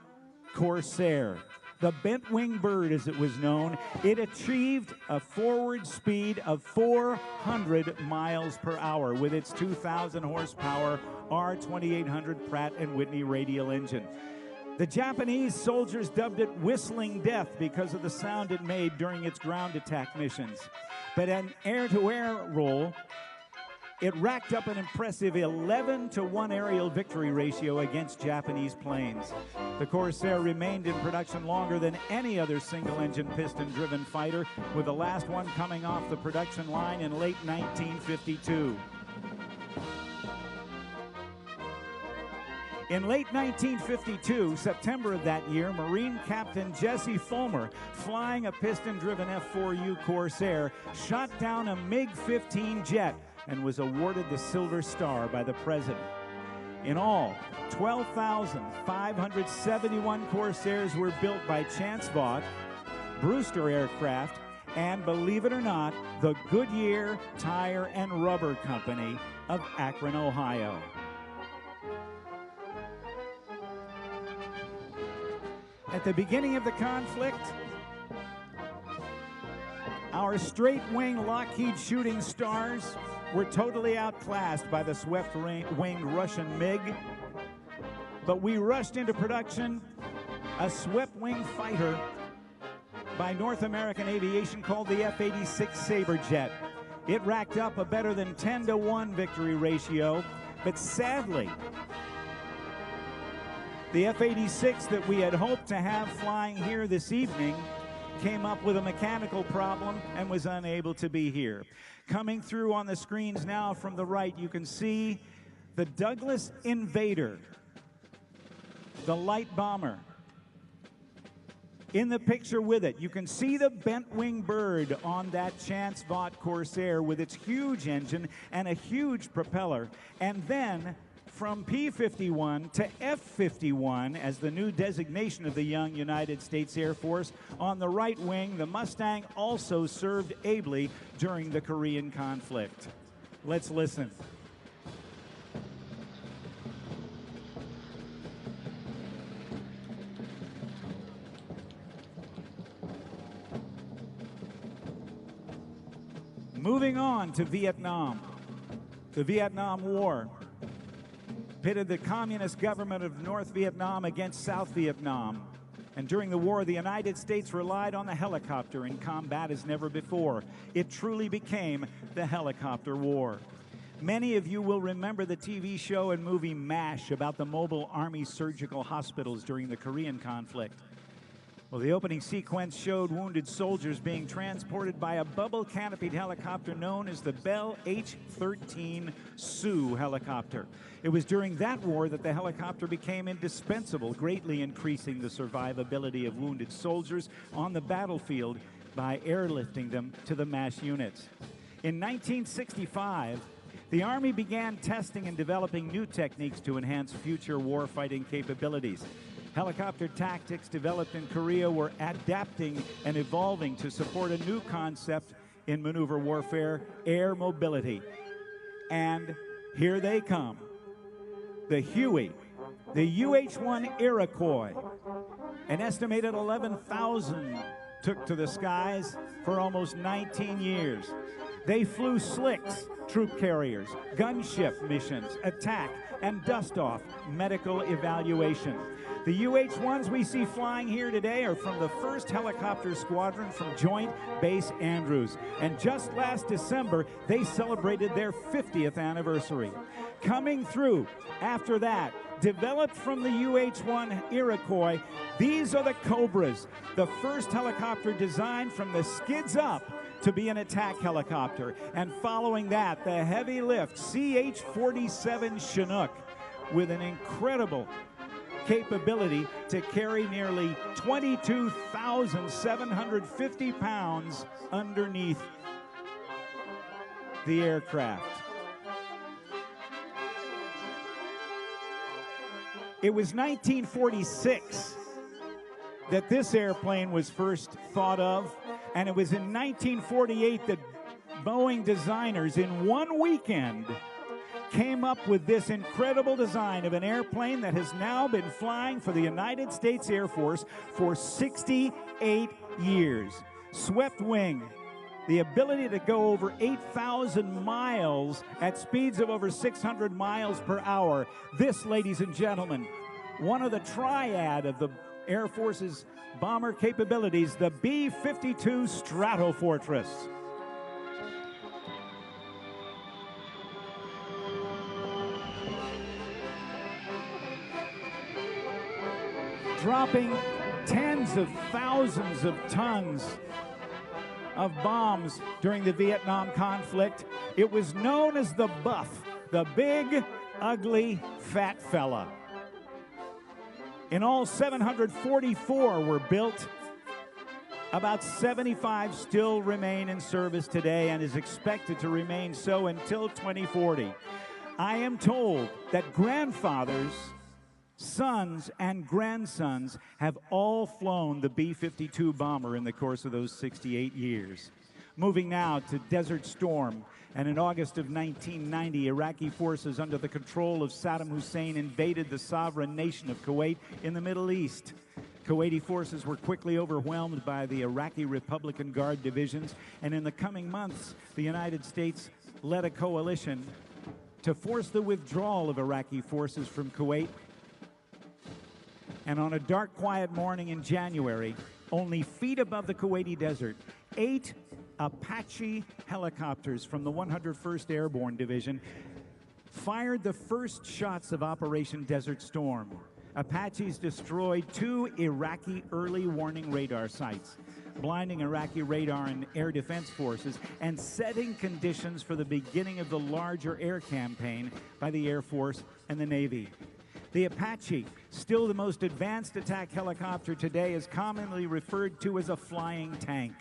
Corsair. The bent wing bird, as it was known. It achieved a forward speed of 400 miles per hour with its 2,000 horsepower R2800 Pratt & Whitney radial engine. The Japanese soldiers dubbed it Whistling Death because of the sound it made during its ground attack missions. But an air-to-air role, it racked up an impressive 11-to-1 aerial victory ratio against Japanese planes. The Corsair remained in production longer than any other single-engine piston-driven fighter, with the last one coming off the production line in late 1952. In late 1952, September of that year, Marine Captain Jesse Fulmer, flying a piston-driven F-4U Corsair, shot down a MiG-15 jet and was awarded the Silver Star by the President. In all, 12,571 Corsairs were built by Chance Vought, Brewster Aircraft, and, believe it or not, the Goodyear Tire and Rubber Company of Akron, Ohio. At the beginning of the conflict, our straight-wing Lockheed Shooting Stars were totally outclassed by the swept-winged Russian MiG, but we rushed into production a swept-wing fighter by North American Aviation called the F-86 Saberjet. It racked up a better than 10-to-1 victory ratio, but sadly, the F-86 that we had hoped to have flying here this evening came up with a mechanical problem and was unable to be here. Coming through on the screens now from the right, you can see the Douglas Invader, the light bomber. In the picture with it, you can see the bent-wing bird on that Chance Vought Corsair with its huge engine and a huge propeller. And then from P-51 to F-51 as the new designation of the young United States Air Force. On the right wing, the Mustang also served ably during the Korean conflict. Let's listen. Moving on to Vietnam. The Vietnam War pitted the communist government of North Vietnam against South Vietnam. And during the war, the United States relied on the helicopter in combat as never before. It truly became the helicopter war. Many of you will remember the TV show and movie MASH about the mobile Army surgical hospitals during the Korean conflict. Well, the opening sequence showed wounded soldiers being transported by a bubble-canopied helicopter known as the Bell H-13 Sioux helicopter. It was during that war that the helicopter became indispensable, greatly increasing the survivability of wounded soldiers on the battlefield by airlifting them to the MASH units. In 1965, the Army began testing and developing new techniques to enhance future warfighting capabilities. Helicopter tactics developed in Korea were adapting and evolving to support a new concept in maneuver warfare, air mobility. And here they come. The Huey, the UH-1 Iroquois. An estimated 11,000 took to the skies for almost 19 years. They flew slicks, troop carriers, gunship missions, attack, and dust-off medical evaluation. The UH-1s we see flying here today are from the 1st Helicopter Squadron from Joint Base Andrews. And just last December, they celebrated their 50th anniversary. Coming through after that, developed from the UH-1 Iroquois, these are the Cobras, the first helicopter designed from the skids up to be an attack helicopter. And following that, the heavy lift CH-47 Chinook with an incredible capability to carry nearly 22,750 pounds underneath the aircraft. It was 1946 that this airplane was first thought of, and it was in 1948 that Boeing designers in one weekend came up with this incredible design of an airplane that has now been flying for the United States Air Force for 68 years. Swept wing, the ability to go over 8,000 miles at speeds of over 600 miles per hour. This, ladies and gentlemen, one of the triad of the Air Force's bomber capabilities, the B-52 Stratofortress. Dropping tens of thousands of tons of bombs during the Vietnam conflict. It was known as the Buff, the big, ugly, fat fella. In all, 744 were built. About 75 still remain in service today and is expected to remain so until 2040. I am told that grandfathers, sons, and grandsons have all flown the B-52 bomber in the course of those 68 years. Moving now to Desert Storm. And in August of 1990, Iraqi forces under the control of Saddam Hussein invaded the sovereign nation of Kuwait in the Middle East. Kuwaiti forces were quickly overwhelmed by the Iraqi Republican Guard divisions, and in the coming months, the United States led a coalition to force the withdrawal of Iraqi forces from Kuwait. And on a dark, quiet morning in January, only feet above the Kuwaiti desert, 8 Apache helicopters from the 101st Airborne Division fired the first shots of Operation Desert Storm. Apaches destroyed 2 Iraqi early warning radar sites, blinding Iraqi radar and air defense forces and setting conditions for the beginning of the larger air campaign by the Air Force and the Navy. The Apache, still the most advanced attack helicopter today, is commonly referred to as a flying tank,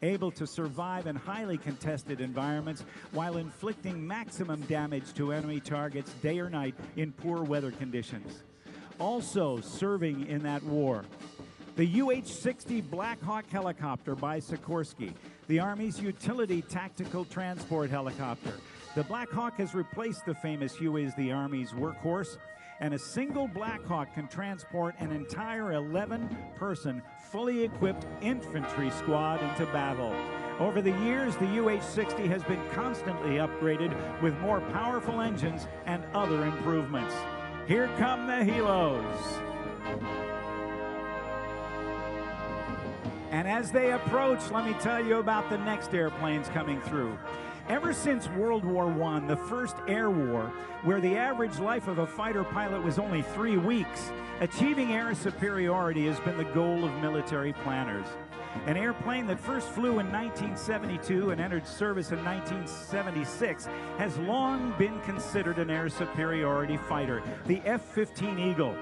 able to survive in highly contested environments while inflicting maximum damage to enemy targets day or night in poor weather conditions. Also serving in that war, the UH-60 Black Hawk helicopter by Sikorsky, the Army's utility tactical transport helicopter. The Black Hawk has replaced the famous Huey as the Army's workhorse, and a single Black Hawk can transport an entire 11-person, fully equipped infantry squad into battle. Over the years, the UH-60 has been constantly upgraded with more powerful engines and other improvements. Here come the helos. And as they approach, let me tell you about the next airplanes coming through. Ever since World War I, the first air war, where the average life of a fighter pilot was only 3 weeks, achieving air superiority has been the goal of military planners. An airplane that first flew in 1972 and entered service in 1976 has long been considered an air superiority fighter, the F-15 Eagle.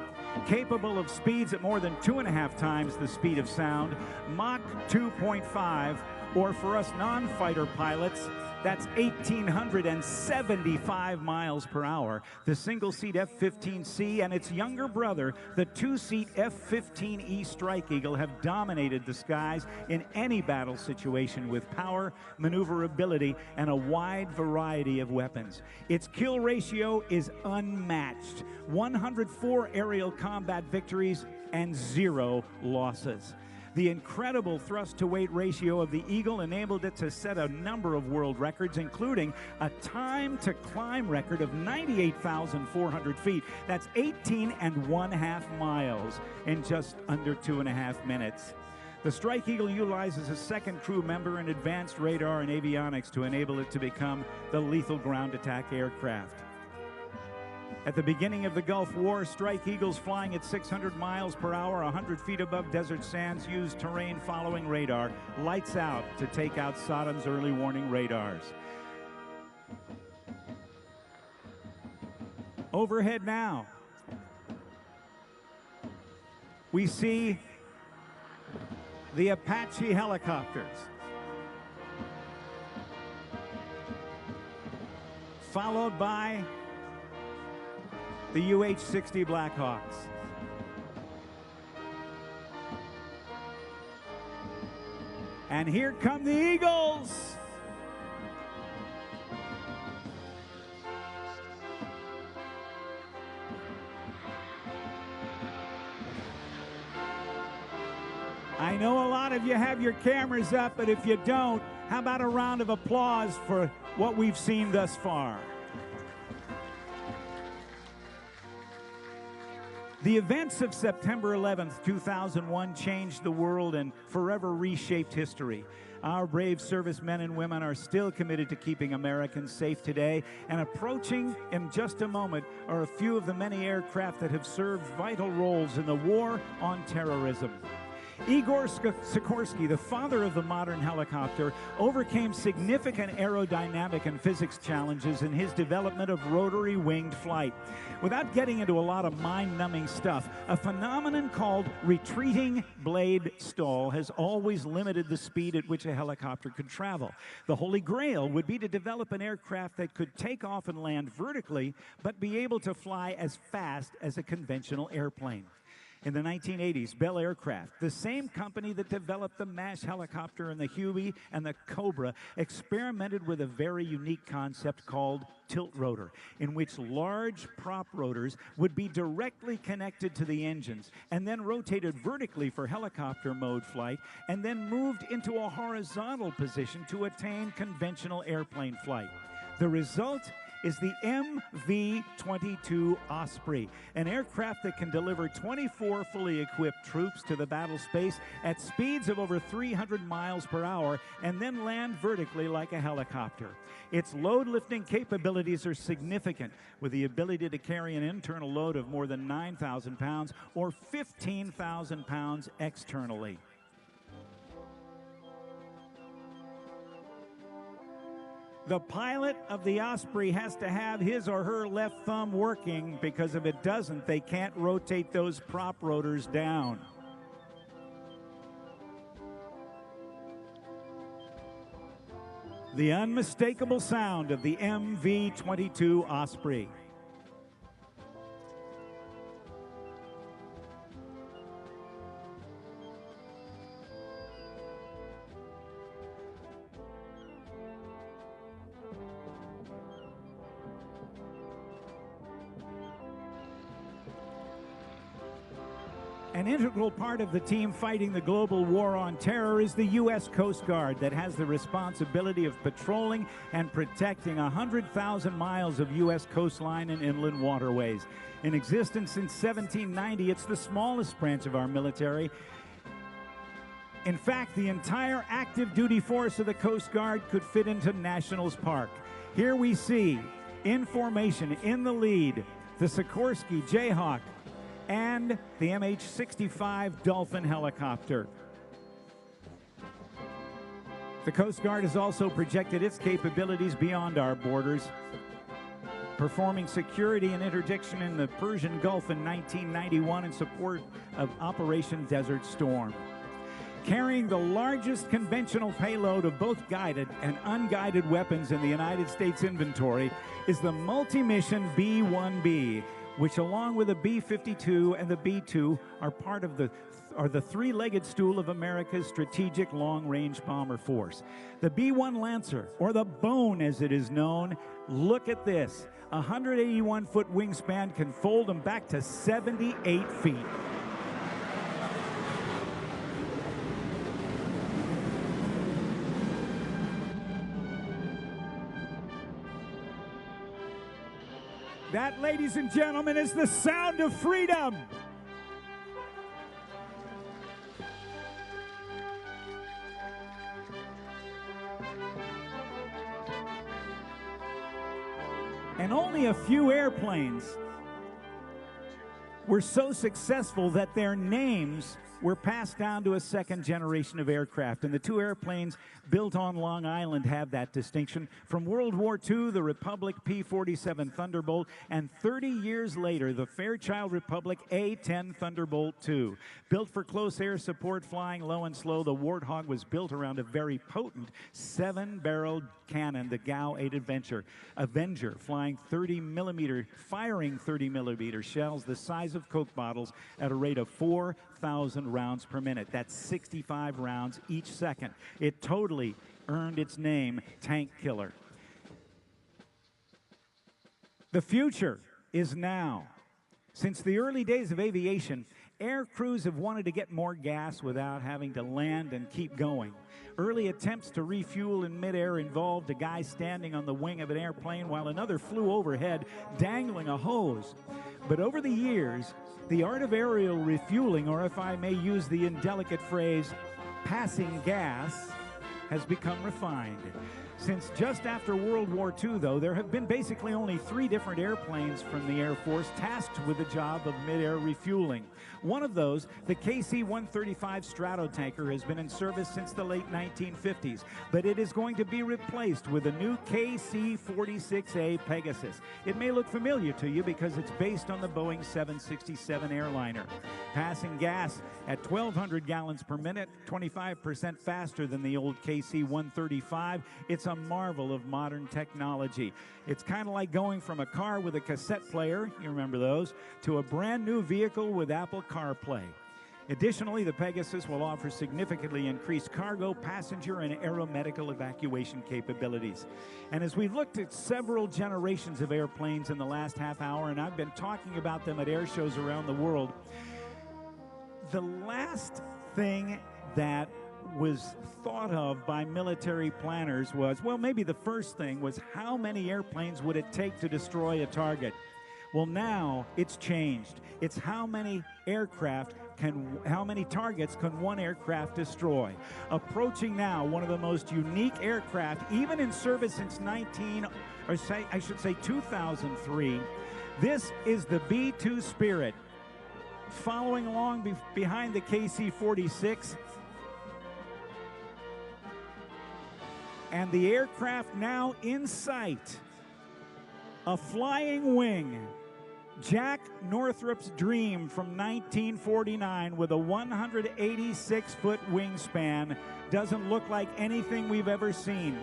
Capable of speeds at more than 2.5 times the speed of sound, Mach 2.5, or for us non-fighter pilots, that's 1,875 miles per hour. The single-seat F-15C and its younger brother, the two-seat F-15E Strike Eagle, have dominated the skies in any battle situation with power, maneuverability, and a wide variety of weapons. Its kill ratio is unmatched. 104 aerial combat victories and 0 losses. The incredible thrust-to-weight ratio of the Eagle enabled it to set a number of world records, including a time-to-climb record of 98,400 feet. That's 18.5 miles in just under 2.5 minutes. The Strike Eagle utilizes a second crew member and advanced radar and avionics to enable it to become the lethal ground attack aircraft. At the beginning of the Gulf War, Strike Eagles flying at 600 miles per hour, 100 feet above desert sands, used terrain-following radar, lights out, to take out Saddam's early warning radars. Overhead now, we see the Apache helicopters, followed by the UH-60 Blackhawks. And here come the Eagles. I know a lot of you have your cameras up, but if you don't, how about a round of applause for what we've seen thus far? The events of September 11th, 2001 changed the world and forever reshaped history. Our brave servicemen and women are still committed to keeping Americans safe today, and approaching in just a moment are a few of the many aircraft that have served vital roles in the war on terrorism. Igor Sikorsky, the father of the modern helicopter, overcame significant aerodynamic and physics challenges in his development of rotary winged flight. Without getting into a lot of mind-numbing stuff, a phenomenon called retreating blade stall has always limited the speed at which a helicopter could travel. The Holy Grail would be to develop an aircraft that could take off and land vertically, but be able to fly as fast as a conventional airplane. In the 1980s, Bell Aircraft, the same company that developed the MASH helicopter and the Huey and the Cobra, experimented with a very unique concept called tilt rotor, in which large prop rotors would be directly connected to the engines and then rotated vertically for helicopter mode flight, and then moved into a horizontal position to attain conventional airplane flight. The result is the MV-22 Osprey, an aircraft that can deliver 24 fully equipped troops to the battle space at speeds of over 300 miles per hour and then land vertically like a helicopter. Its load-lifting capabilities are significant, with the ability to carry an internal load of more than 9,000 pounds or 15,000 pounds externally. The pilot of the Osprey has to have his or her left thumb working, because if it doesn't, they can't rotate those prop rotors down. The unmistakable sound of the MV-22 Osprey. An integral part of the team fighting the global war on terror is the U.S. Coast Guard, that has the responsibility of patrolling and protecting 100,000 miles of U.S. coastline and inland waterways. In existence since 1790, it's the smallest branch of our military. In fact, the entire active duty force of the Coast Guard could fit into Nationals Park. Here we see, in formation, in the lead, the Sikorsky Jayhawk and the MH-65 Dolphin helicopter. The Coast Guard has also projected its capabilities beyond our borders, performing security and interdiction in the Persian Gulf in 1991 in support of Operation Desert Storm. Carrying the largest conventional payload of both guided and unguided weapons in the United States inventory is the multi-mission B-1B, which along with the B-52 and the B-2 are part of the three-legged stool of America's strategic long-range bomber force. The B-1 Lancer, or the Bone as it is known, look at this. A 181-foot wingspan can fold them back to 78 feet. That, ladies and gentlemen, is the sound of freedom. And only a few airplanes were so successful that their names were passed down to a second generation of aircraft. And the two airplanes built on Long Island have that distinction. From World War II, the Republic P-47 Thunderbolt, and 30 years later, the Fairchild Republic A-10 Thunderbolt II. Built for close air support, flying low and slow, the Warthog was built around a very potent 7-barreled cannon, the GAU-8 Avenger, firing 30-millimeter shells the size of Coke bottles at a rate of 4,000 rounds per minute. That's 65 rounds each second. It totally earned its name, Tank Killer. The future is now. Since the early days of aviation, air crews have wanted to get more gas without having to land and keep going. Early attempts to refuel in midair involved a guy standing on the wing of an airplane while another flew overhead, dangling a hose. But over the years, the art of aerial refueling, or if I may use the indelicate phrase, passing gas, has become refined. Since just after World War II, though, there have been basically only 3 different airplanes from the Air Force tasked with the job of mid-air refueling. One of those, the KC-135 Stratotanker, has been in service since the late 1950s, but it is going to be replaced with a new KC-46A Pegasus. It may look familiar to you because it's based on the Boeing 767 airliner. Passing gas at 1,200 gallons per minute, 25% faster than the old KC-135. It's a marvel of modern technology. It's kind of like going from a car with a cassette player, you remember those, to a brand new vehicle with Apple CarPlay. Additionally, the Pegasus will offer significantly increased cargo, passenger, and aeromedical evacuation capabilities. And as we've looked at several generations of airplanes in the last half hour, and I've been talking about them at air shows around the world, the last thing that was thought of by military planners was, well, maybe the first thing was how many airplanes would it take to destroy a target? Well, now it's changed. It's how many targets can one aircraft destroy? Approaching now one of the most unique aircraft, even in service since 2003. This is the B-2 Spirit. Following along behind the KC-46, And the aircraft now in sight. A flying wing. Jack Northrop's dream from 1949 with a 186-foot wingspan doesn't look like anything we've ever seen.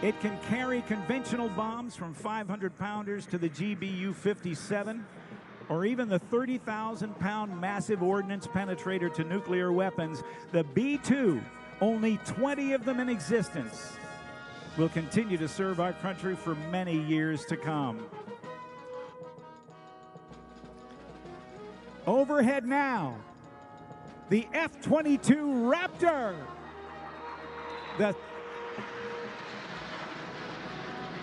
It can carry conventional bombs from 500-pounders to the GBU-57, or even the 30,000-pound massive ordnance penetrator to nuclear weapons. The B-2, only 20 of them in existence, will continue to serve our country for many years to come. Overhead now, the F-22 Raptor. The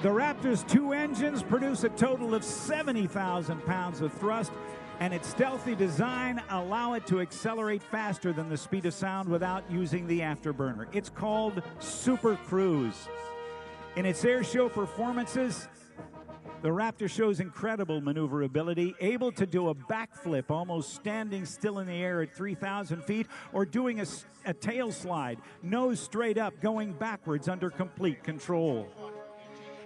Raptor's 2 engines produce a total of 70,000 pounds of thrust, and its stealthy design allow it to accelerate faster than the speed of sound without using the afterburner. It's called Super Cruise. In its air show performances, the Raptor shows incredible maneuverability, able to do a backflip almost standing still in the air at 3,000 feet, or doing a tail slide, nose straight up, going backwards under complete control.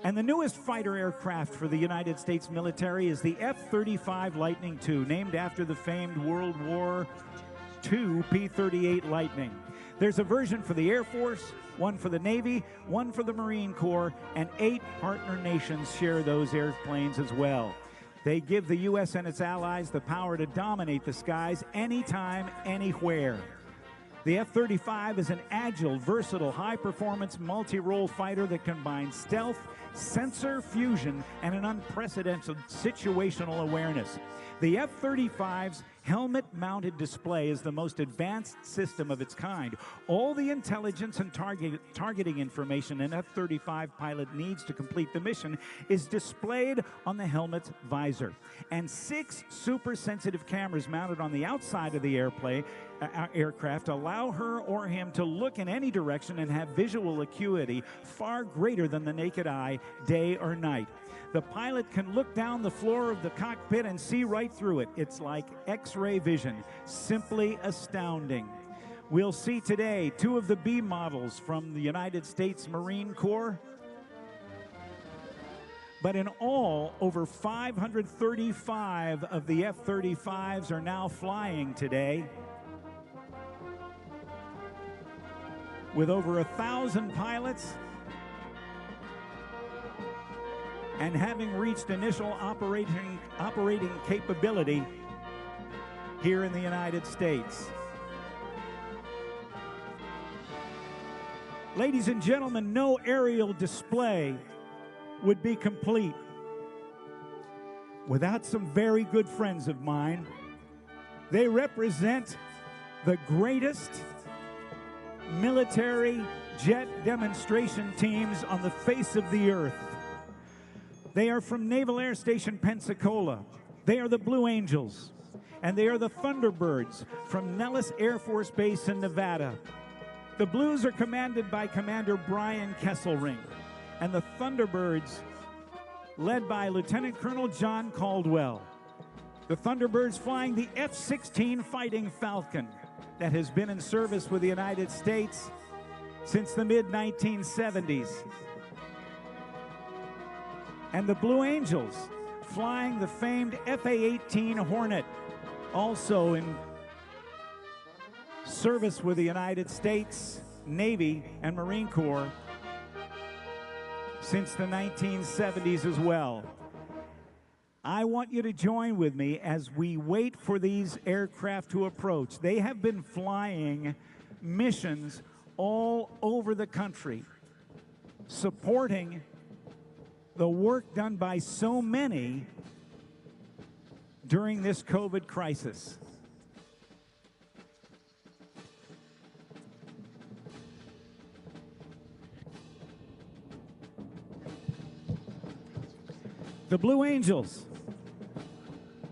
And the newest fighter aircraft for the United States military is the F-35 Lightning II, named after the famed World War II P-38 Lightning. There's a version for the Air Force, one for the Navy, one for the Marine Corps, and 8 partner nations share those airplanes as well. They give the U.S. and its allies the power to dominate the skies anytime, anywhere. The F-35 is an agile, versatile, high-performance, multi-role fighter that combines stealth, sensor fusion, and an unprecedented situational awareness. The F-35's helmet-mounted display is the most advanced system of its kind. All the intelligence and targeting information an F-35 pilot needs to complete the mission is displayed on the helmet's visor. And 6 super-sensitive cameras mounted on the outside of the aircraft allow her or him to look in any direction and have visual acuity far greater than the naked eye, day or night. The pilot can look down the floor of the cockpit and see right through it. It's like X-ray vision, simply astounding. We'll see today 2 of the B models from the United States Marine Corps. But in all, over 535 of the F-35s are now flying today, with over 1,000 pilots and having reached initial operating capability here in the United States. Ladies and gentlemen, no aerial display would be complete without some very good friends of mine. They represent the greatest military jet demonstration teams on the face of the earth. They are from Naval Air Station Pensacola. They are the Blue Angels, and they are the Thunderbirds from Nellis Air Force Base in Nevada. The Blues are commanded by Commander Brian Kesselring, and the Thunderbirds led by Lieutenant Colonel John Caldwell. The Thunderbirds flying the F-16 Fighting Falcon that has been in service with the United States since the mid-1970s. And the Blue Angels flying the famed FA-18 Hornet, also in service with the United States Navy and Marine Corps since the 1970s as well. I want you to join with me as we wait for these aircraft to approach. They have been flying missions all over the country, supporting the work done by so many during this COVID crisis. The Blue Angels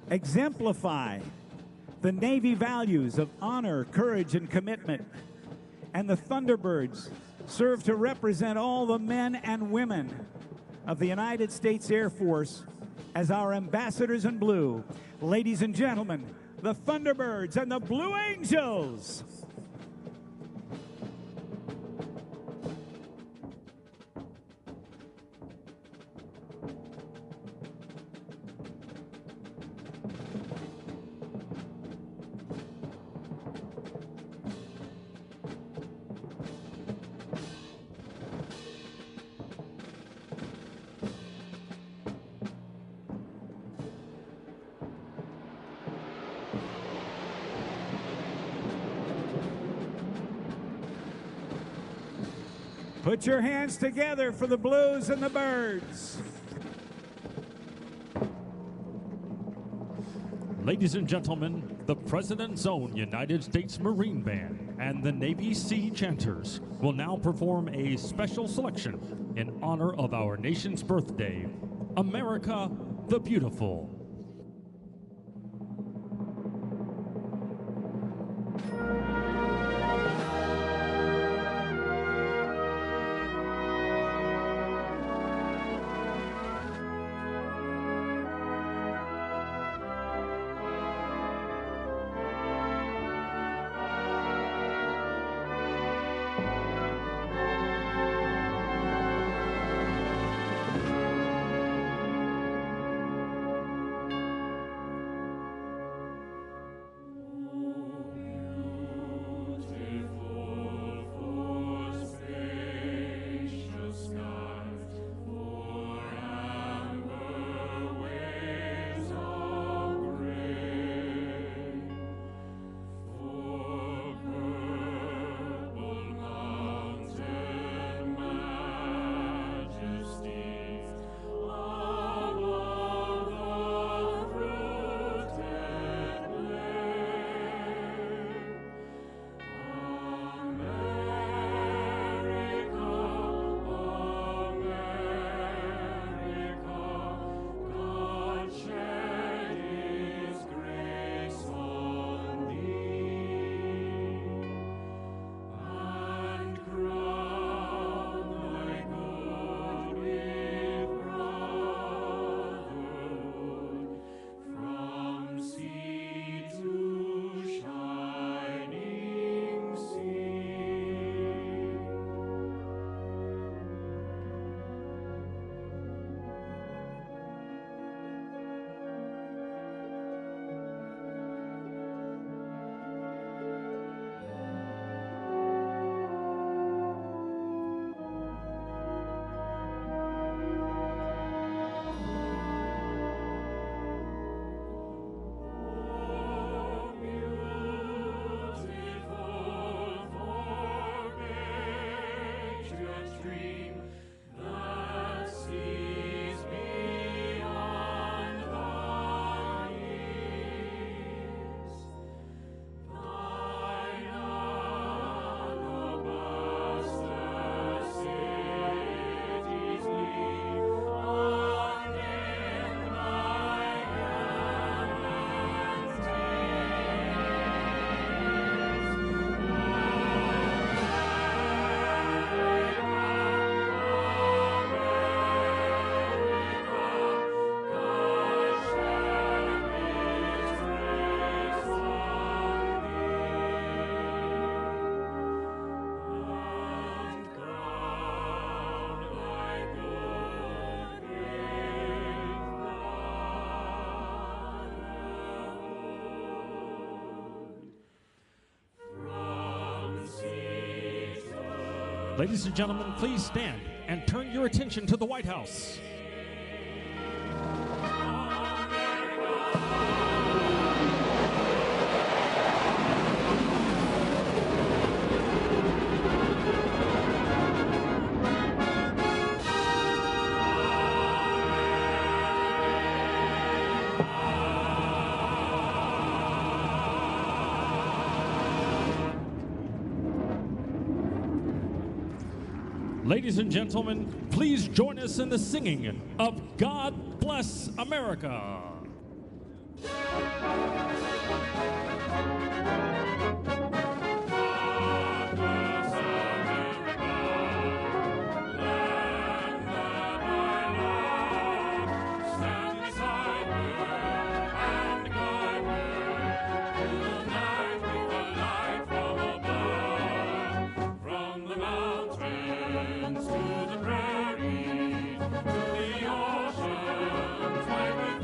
exemplify the Navy values of honor, courage, and commitment. And the Thunderbirds serve to represent all the men and women of the United States Air Force as our ambassadors in blue. Ladies and gentlemen, the Thunderbirds and the Blue Angels. Put your hands together for the Blues and the Birds. Ladies and gentlemen, the President's Own United States Marine Band and the Navy Sea Chanters will now perform a special selection in honor of our nation's birthday, America the Beautiful. Ladies and gentlemen, please stand and turn your attention to the White House. Ladies and gentlemen, please join us in the singing of God Bless America. To the prairies, to the oceans, wide with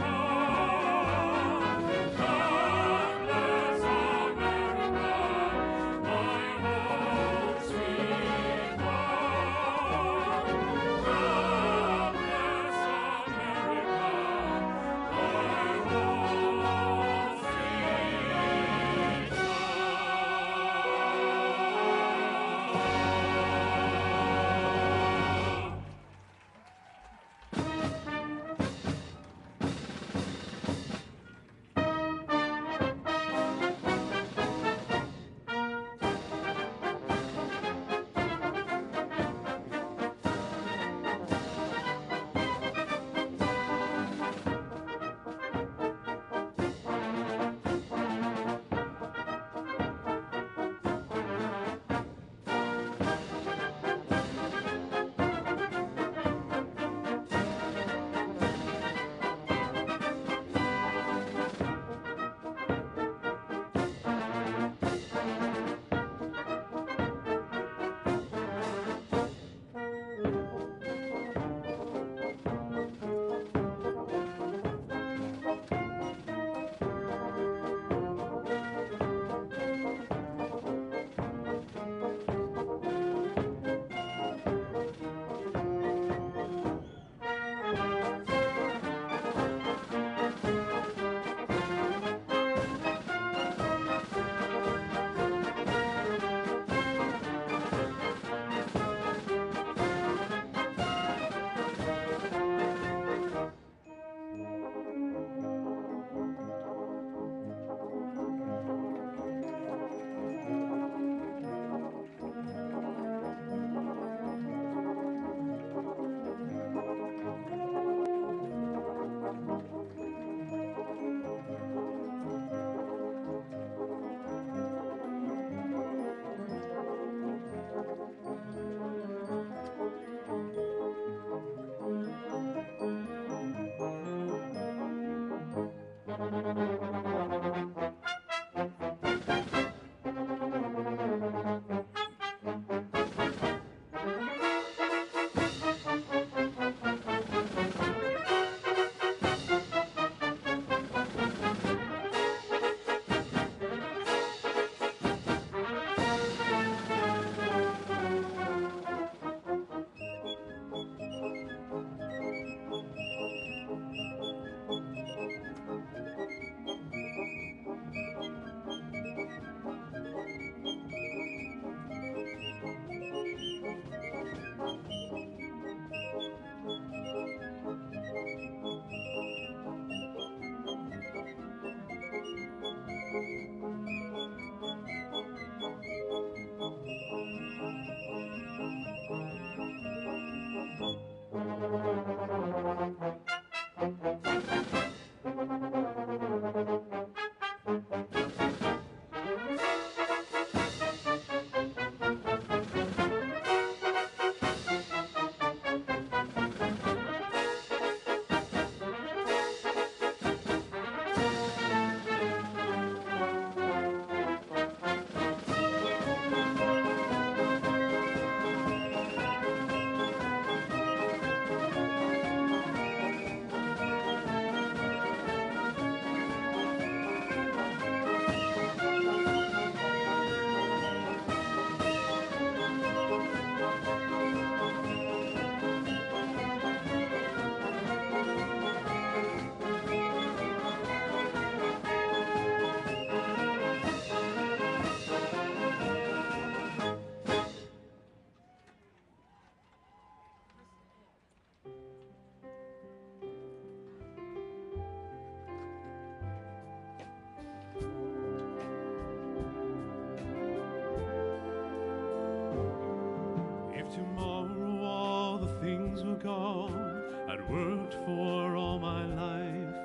worked for all my life,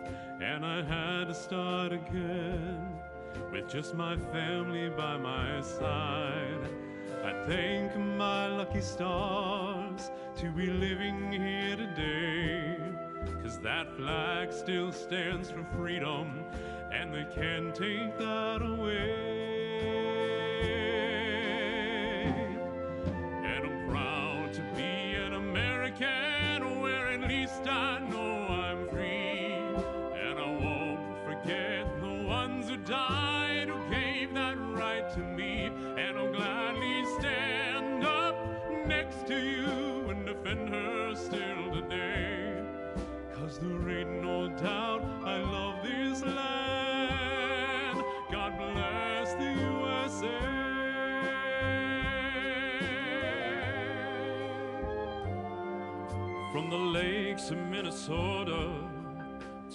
and I had to start again with just my family by my side. I thank my lucky stars to be living here today, 'cause that flag still stands for freedom, and they can't take that away. And I'm proud to be an American, where at least I know I'm free. And I won't forget the ones who died, who gave that right to me. And I'll gladly stand up next to you and defend her still today. 'Cause there ain't no doubt I love this land. God bless the USA. From the lakes of Minnesota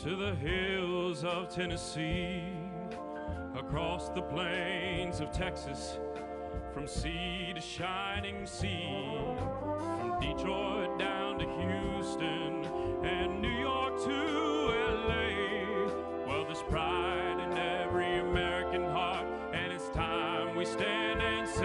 to the hills of Tennessee, across the plains of Texas, from sea to shining sea, from Detroit down to Houston and New York to LA. Well, there's pride in every American heart, and it's time we stand and say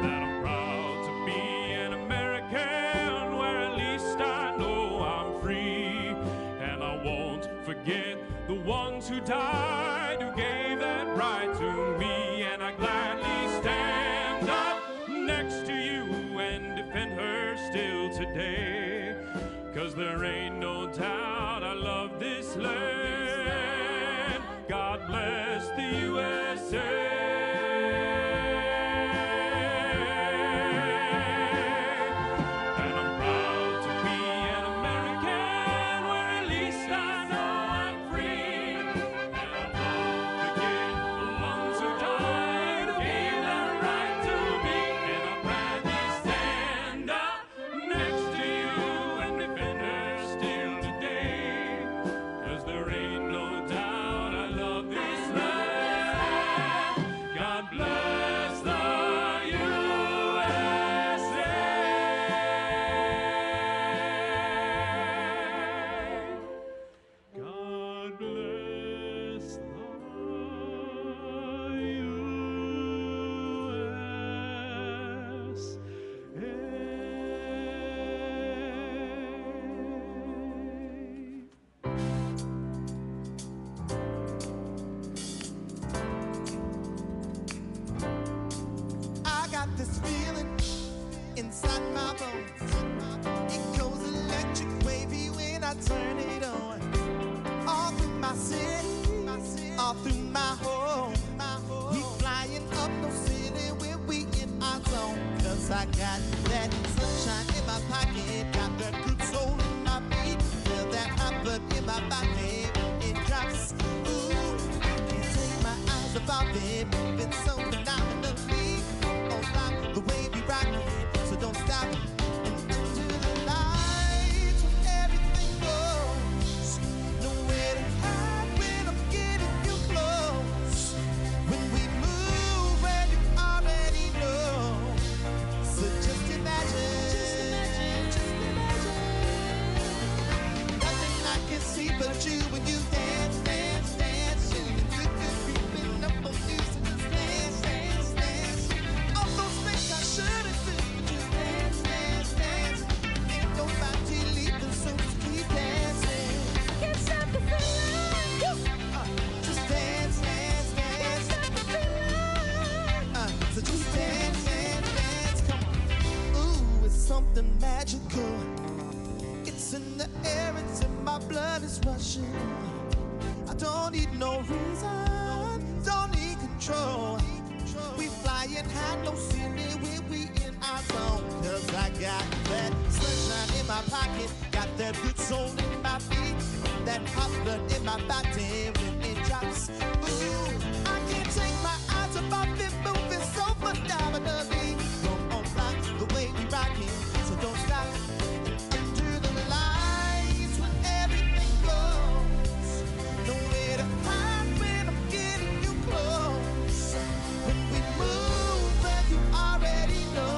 that I'm proud to be an American, where at least I know I'm free. And I won't forget the ones who died, who gave that right to me. And I gladly stand up next to you and defend her still today. 'Cause there ain't no doubt I love this land. God bless the USA. And I'm proud to be an American, where at least I know I'm free. And I won't forget the ones who died, who gave that right to me. And I'll gladly stand up next to you and defend her still today. 'Cause there ain't no doubt I love this land. God bless the USA. God bless the I got this feeling inside my bones. It goes electric wavy when I turn it on. All through my city, all through my home. We flying up no city when we in our zone. 'Cause I got that sunshine in my pocket, got that good soul in my feet, feel that hot blood in my body when it drops. Ooh, I can't take my eyes off it, moving so phenomenally. The way we rock it, so don't stop. And into the lights when everything goes. Nowhere to hide when I'm getting you close. When we move, when you already know. So just imagine, just imagine. Nothing I can see but you when you dance, dance, dance. You and good creeping up on you, so just dance, dance, dance. All those things I shouldn't do, but just dance, dance, dance. Ain't nobody leaving, so just keep dancing. Can't stop the feeling. Just dance, dance, dance. Can't stop the feeling. So just dance, dance, dance. Come on. Ooh, it's something magical. It's in the air, it's in my blood, it's rushing. I don't need no reason, don't need control. We flying high, no ceiling when we in our zone. 'Cause I got that sunshine in my pocket, got that good soul in my feet, that hot blood in my body when it drops. Ooh, I can't take my eyes off it, moving so phenomenally. Come on, rock the way we rock it, so don't stop. Under the lights when everything goes. Nowhere to hide when I'm getting you close. When we move, and you already know.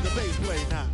the bass play now.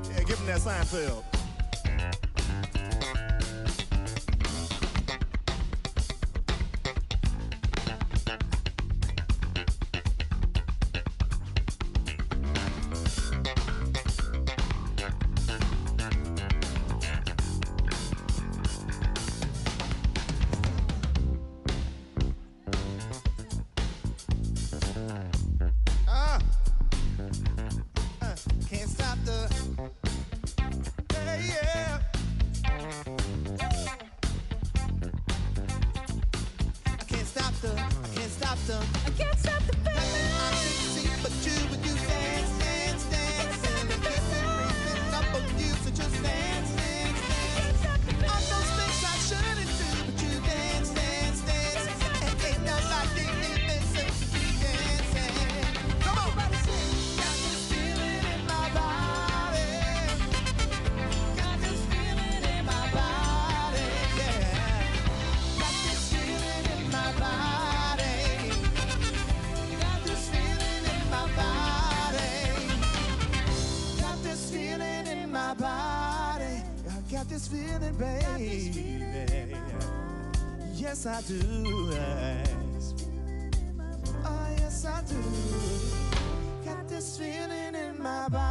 Yeah, give him that Seinfeld. Can't stop the yeah. I can't stop the I can't stop the feeling. I can't see but you when you dance, dance, dance. And the kissing, breathing up on you, so just dance, dance, dance. All those things I shouldn't do, but you dance, dance, dance. And ain't nobody even sense to be dancing. Come on, got this feeling in my body. Got this feeling in my body, yeah. Got this feeling in my body. Got this feeling in my body. Got this feeling in my body. I got this feeling, baby. Yes, I do. Oh, yes, I do. Got this feeling in my body.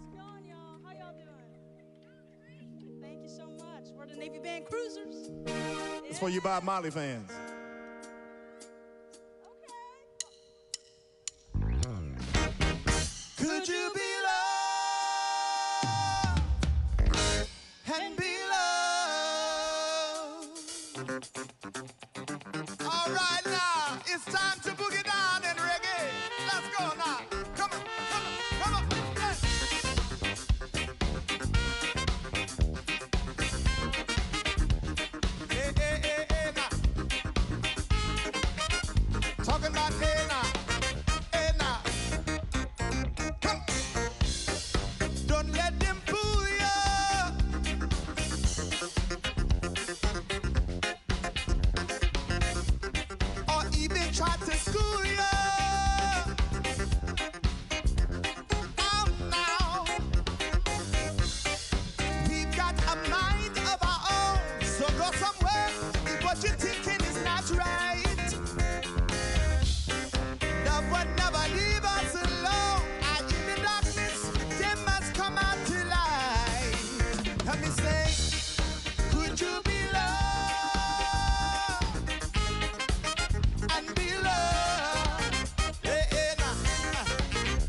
How's it going, y'all? How y'all doing? Thank you so much. We're the Navy Band Cruisers. It's for you Bob Marley fans. Could you be loved and be loved? All right now, it's time to boogie down in reggae. Let's go now. Come on, come on, come on. Hey, hey, hey, hey, now. Talking about hey now. Hey now. Don't let them fool you, or even try to school you. Now, we've got a mind of our own, so go somewhere if what you're thinking is not right. Love would never leave us alone. And in the darkness, they must come out to light. Let me say, could you be loved and be loved? Hey, hey, now.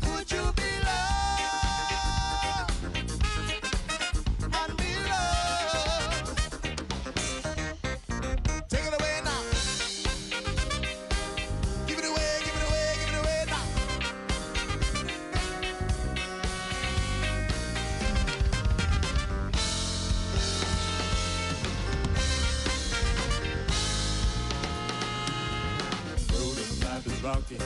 Could you be loved and be loved? Take it away now. Give it away, give it away, give it away now. Road of life is rocky,